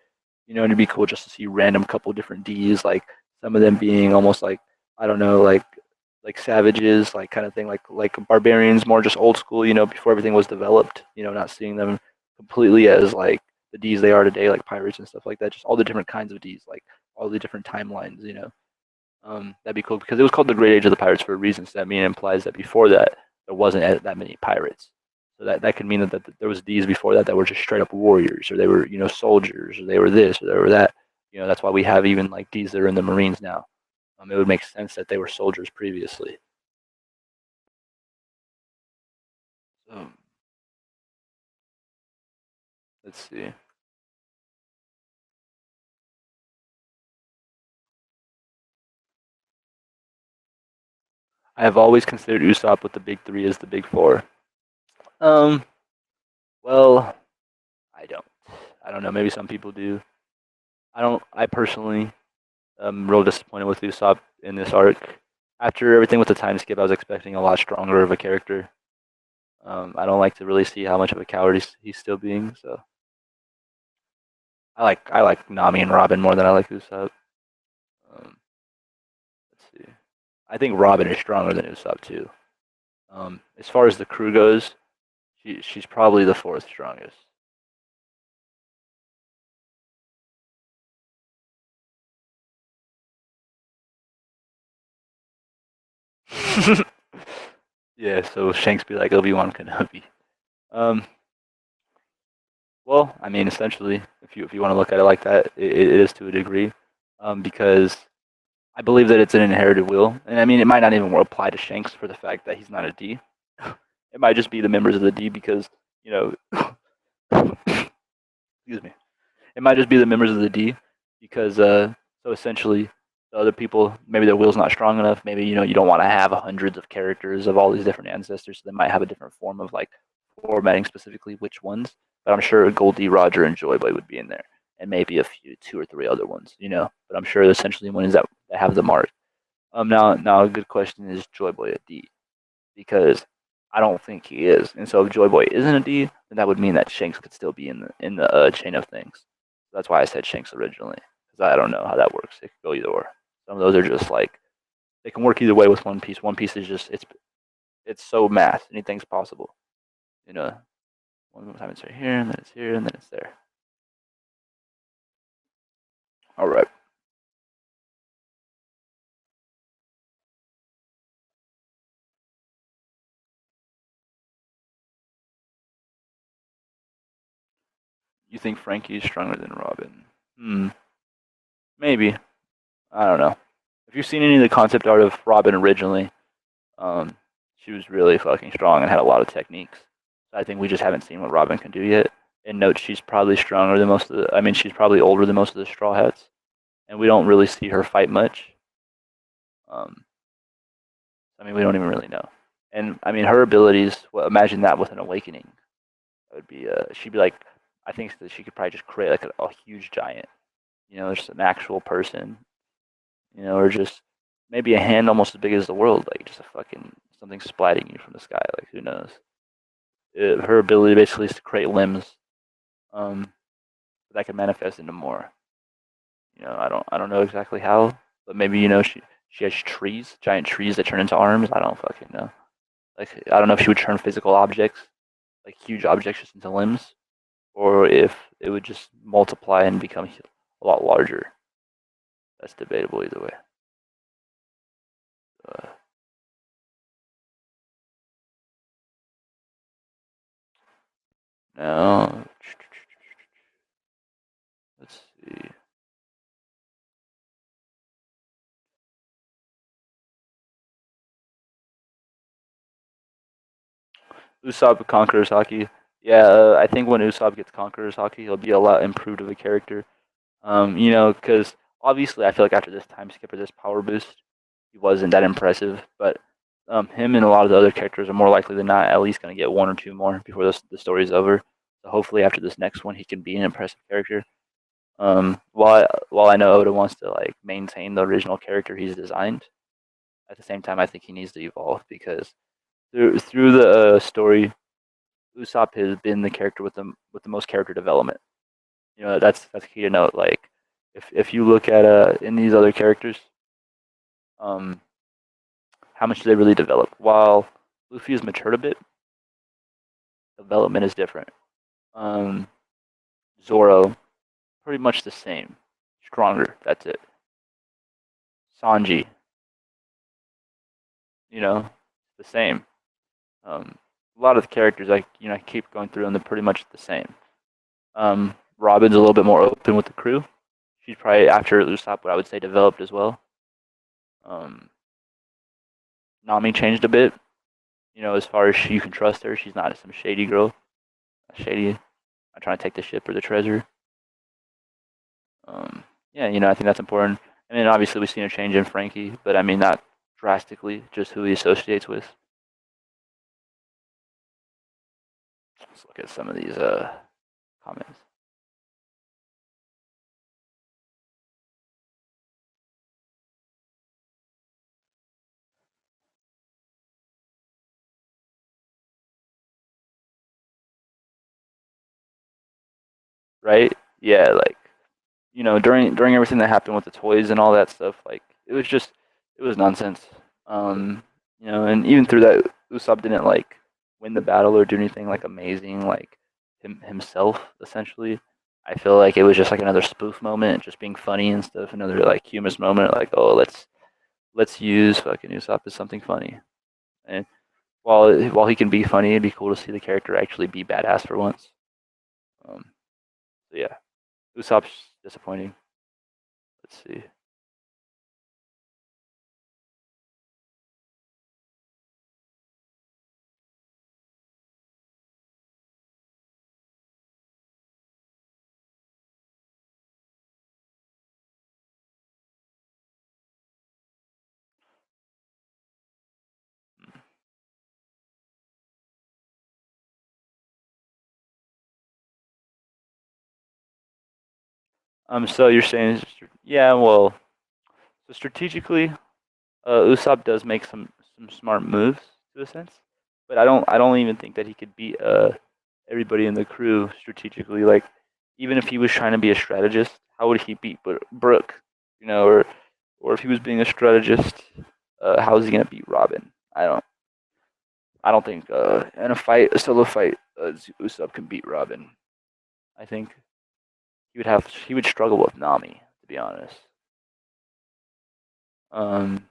You know, and it'd be cool just to see random couple different Ds, like some of them being almost like, I don't know, like savages, like kind of thing, like barbarians, more just old school, you know, before everything was developed. You know, not seeing them completely as like the Ds they are today, like pirates and stuff like that. Just all the different kinds of Ds, like all the different timelines. You know, that'd be cool because it was called the Great Age of the Pirates for a reason. So that mean it implies that before that there wasn't that many pirates. So that could mean that there was Ds before that were just straight up warriors, or they were, you know, soldiers, or they were this, or they were that. You know, that's why we have even like Ds that are in the Marines now. It would make sense that they were soldiers previously. So let's see. I have always considered Usopp with the big three as the big four. Um, well, I don't. I don't know. Maybe some people do. I don't. I personally am real disappointed with Usopp in this arc. After everything with the time skip, I was expecting a lot stronger of a character. I don't like to really see how much of a coward he's still being. So I like Nami and Robin more than I like Usopp. Um, let's see. I think Robin is stronger than Usopp too. As far as the crew goes, she's probably the fourth strongest. Yeah, so Shanks be like Obi-Wan Kenobi. Um, well, I mean, essentially, if you want to look at it like that, it is to a degree, because I believe that it's an inherited will, and I mean, it might not even apply to Shanks for the fact that he's not a D. It might just be the members of the D because, you know, excuse me. It might just be the members of the D because so essentially the other people, maybe their will's not strong enough. Maybe, you know, you don't want to have hundreds of characters of all these different ancestors. So they might have a different form of like formatting specifically which ones. But I'm sure Goldie, Roger, and Joyboy would be in there, and maybe a few, two or three other ones. You know, but I'm sure essentially ones that have the mark. Now a good question is Joyboy a D? Because I don't think he is. And so if Joyboy isn't a D, then that would mean that Shanks could still be in the chain of things. That's why I said Shanks originally, because I don't know how that works. It could go either or. Some of those are just like they can work either way with One Piece. One Piece is just it's so math. Anything's possible. You know, one time it's right here, and then it's here, and then it's there. All right. You think Frankie is stronger than Robin? Maybe. I don't know. If you've seen any of the concept art of Robin originally, Um, she was really fucking strong and had a lot of techniques. I think we just haven't seen what Robin can do yet. And note she's probably stronger than most of the. I mean, she's probably older than most of the Straw Hats, and we don't really see her fight much. Um, I mean, we don't even really know. And I mean, her abilities. Well, imagine that with an awakening. That would be. She'd be like. I think that she could probably just create like a huge giant. You know, just an actual person. You know, or just maybe a hand almost as big as the world, like just a fucking something splatting you from the sky. Like who knows? Her ability basically is to create limbs um, that can manifest into more. You know, I don't know exactly how, but maybe, you know, she has trees, giant trees that turn into arms. I don't fucking know. Like I don't know if she would turn physical objects, like huge objects, just into limbs, or if it would just multiply and become a lot larger. That's debatable either way. Uh, now, let's see. Usopp conquers Haki. Yeah, I think when Usopp gets conquerors Haki, he'll be a lot improved of a character. You know, because obviously I feel like after this time skip or this power boost, he wasn't that impressive. But him and a lot of the other characters are more likely than not at least going to get one or two more before the story's over. So hopefully after this next one, he can be an impressive character. While I know Oda wants to like maintain the original character he's designed, at the same time I think he needs to evolve because through the story, Usopp has been the character with the most character development. You know, that's key to note. Like, if you look at in these other characters, um, how much do they really develop? While Luffy has matured a bit, development is different. Um, Zoro, pretty much the same, stronger. That's it. Sanji, you know, the same. A lot of the characters, I keep going through and they're pretty much the same. Robin's a little bit more open with the crew. She's probably after Usopp, what I would say developed as well. Nami changed a bit. You know, as far as you can trust her, she's not some shady girl. Shady, I'm trying to take the ship or the treasure. Yeah, you know, I think that's important. I mean, obviously we've seen a change in Frankie, but I mean not drastically, just who he associates with. Let's look at some of these comments. Right? Yeah, like, you know, during everything that happened with the toys and all that stuff, like it was nonsense. You know, and even through that, Usopp didn't like win the battle or do anything like amazing, like himself essentially. I feel like it was just like another spoof moment, just being funny and stuff. Another like humorous moment, like, oh, let's use fucking Usopp as something funny. And while he can be funny, it'd be cool to see the character actually be badass for once. Um, so yeah, Usopp's disappointing. Let's see. So you're saying, yeah, well, so strategically, Usopp does make some smart moves to a sense, but I don't even think that he could beat everybody in the crew strategically. Like, even if he was trying to be a strategist, how would he beat Brook? You know, or if he was being a strategist, how is he gonna beat Robin? I don't think in a solo fight, Usopp can beat Robin. I think he would struggle with Nami, to be honest. Um,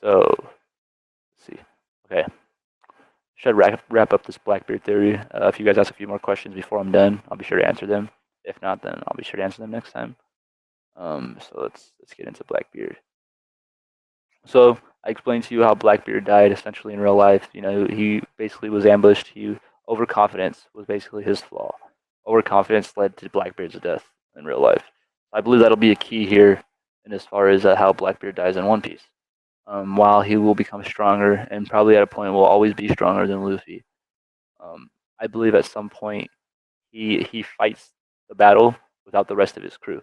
so let's see. Okay, should wrap up this Blackbeard theory. If you guys ask a few more questions before I'm done, I'll be sure to answer them. If not, then I'll be sure to answer them next time. So let's get into Blackbeard. So I explained to you how Blackbeard died essentially in real life. You know, he basically was ambushed. Overconfidence was basically his flaw. Overconfidence led to Blackbeard's death in real life. I believe that'll be a key here, in as far as how Blackbeard dies in One Piece. While he will become stronger and probably at a point will always be stronger than Luffy, I believe at some point he fights the battle without the rest of his crew.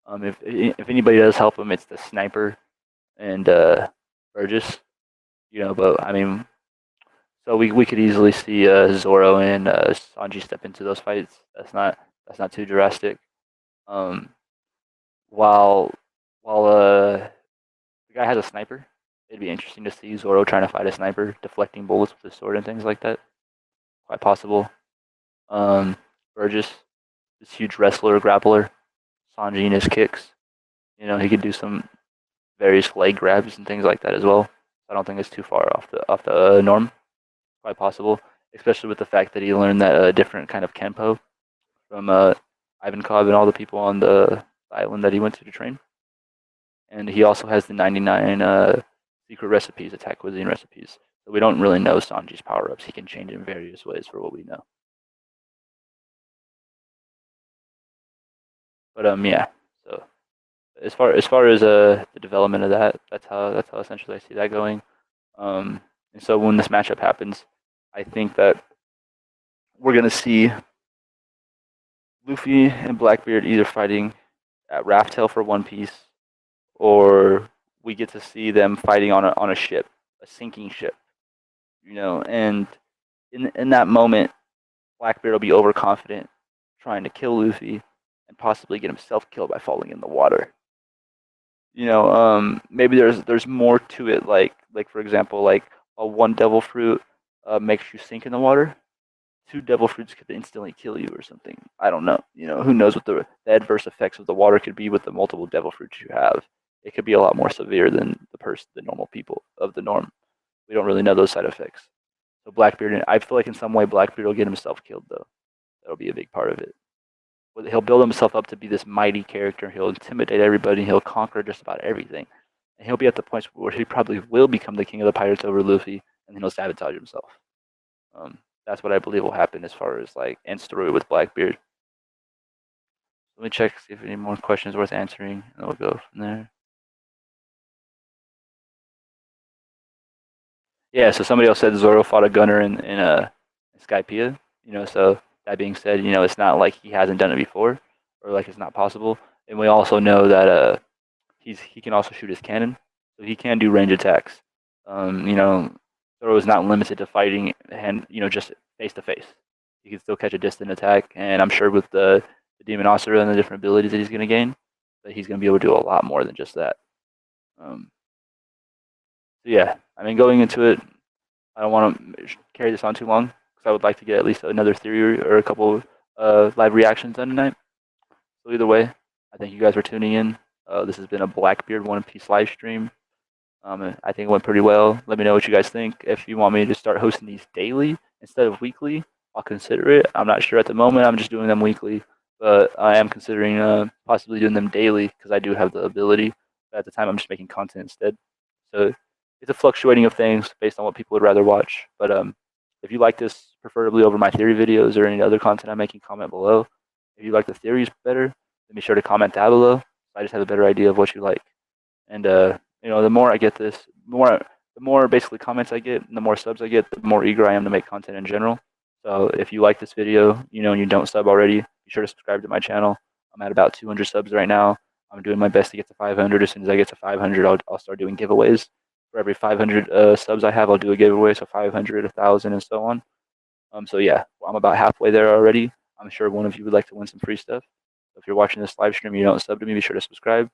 If anybody does help him, it's the sniper and Burgess. You know, but I mean, so we could easily see Zoro and Sanji step into those fights. That's not too drastic. Um, while while the guy has a sniper, it'd be interesting to see Zoro trying to fight a sniper, deflecting bullets with his sword and things like that. Quite possible. Um, Burgess, this huge wrestler, grappler. Sanji and his kicks. You know, he could do some various leg grabs and things like that as well. I don't think it's too far off the norm. Quite possible, especially with the fact that he learned that different kind of kenpo from Ivankov and all the people on the island that he went to train. And he also has the 99 secret recipes, attack cuisine recipes. So we don't really know Sanji's power ups. He can change in various ways for what we know. But yeah. So as far as the development of that, that's how essentially I see that going. And so when this matchup happens, I think that we're gonna see Luffy and Blackbeard either fighting at Raft Tail for One Piece, or we get to see them fighting on a ship, a sinking ship. You know, and in that moment, Blackbeard will be overconfident, trying to kill Luffy, and possibly get himself killed by falling in the water. Maybe there's more to it, like for example, like a one devil fruit makes you sink in the water. Two devil fruits could instantly kill you or something. I don't know. Who knows what the adverse effects of the water could be with the multiple devil fruits you have. It could be a lot more severe than the normal people of the norm. We don't really know those side effects. So Blackbeard, I feel like in some way Blackbeard will get himself killed though. That'll be a big part of it. He'll build himself up to be this mighty character. He'll intimidate everybody. He'll conquer just about everything. And he'll be at the point where he probably will become the king of the pirates over Luffy, and then he'll sabotage himself. That's what I believe will happen as far as like end story with Blackbeard. Let me check, see if any more questions worth answering, and we'll go from there. Yeah, so somebody else said Zoro fought a gunner in Skypiea. So that being said, it's not like he hasn't done it before, or like it's not possible. And we also know that he can also shoot his cannon, so he can do range attacks. Zoro is not limited to fighting just face to face. He can still catch a distant attack, and I'm sure with the Demon Osira and the different abilities that he's going to gain, that he's going to be able to do a lot more than just that. So yeah, I mean, going into it, I don't want to carry this on too long because I would like to get at least another theory or a couple live reactions done tonight. So either way, I thank you guys for tuning in. This has been a Blackbeard One Piece live stream. I think it went pretty well. Let me know what you guys think. If you want me to start hosting these daily instead of weekly, I'll consider it. I'm not sure at the moment. I'm just doing them weekly, but I am considering possibly doing them daily because I do have the ability. But at the time, I'm just making content instead. So it's a fluctuating of things based on what people would rather watch. But if you like this, preferably over my theory videos or any other content I'm making, comment below. If you like the theories better, then be sure to comment down below. I just have a better idea of what you like. And the more I get this, the more basically comments I get, and the more subs I get, the more eager I am to make content in general. So if you like this video, and you don't sub already, be sure to subscribe to my channel. I'm at about 200 subs right now. I'm doing my best to get to 500. As soon as I get to 500, I'll start doing giveaways. For every 500 subs I have, I'll do a giveaway. So 500, 1,000, and so on. So yeah, I'm about halfway there already. I'm sure one of you would like to win some free stuff. So if you're watching this live stream and you don't sub to me, be sure to subscribe.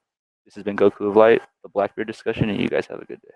This has been Goku of Light, the Blackbeard discussion, and you guys have a good day.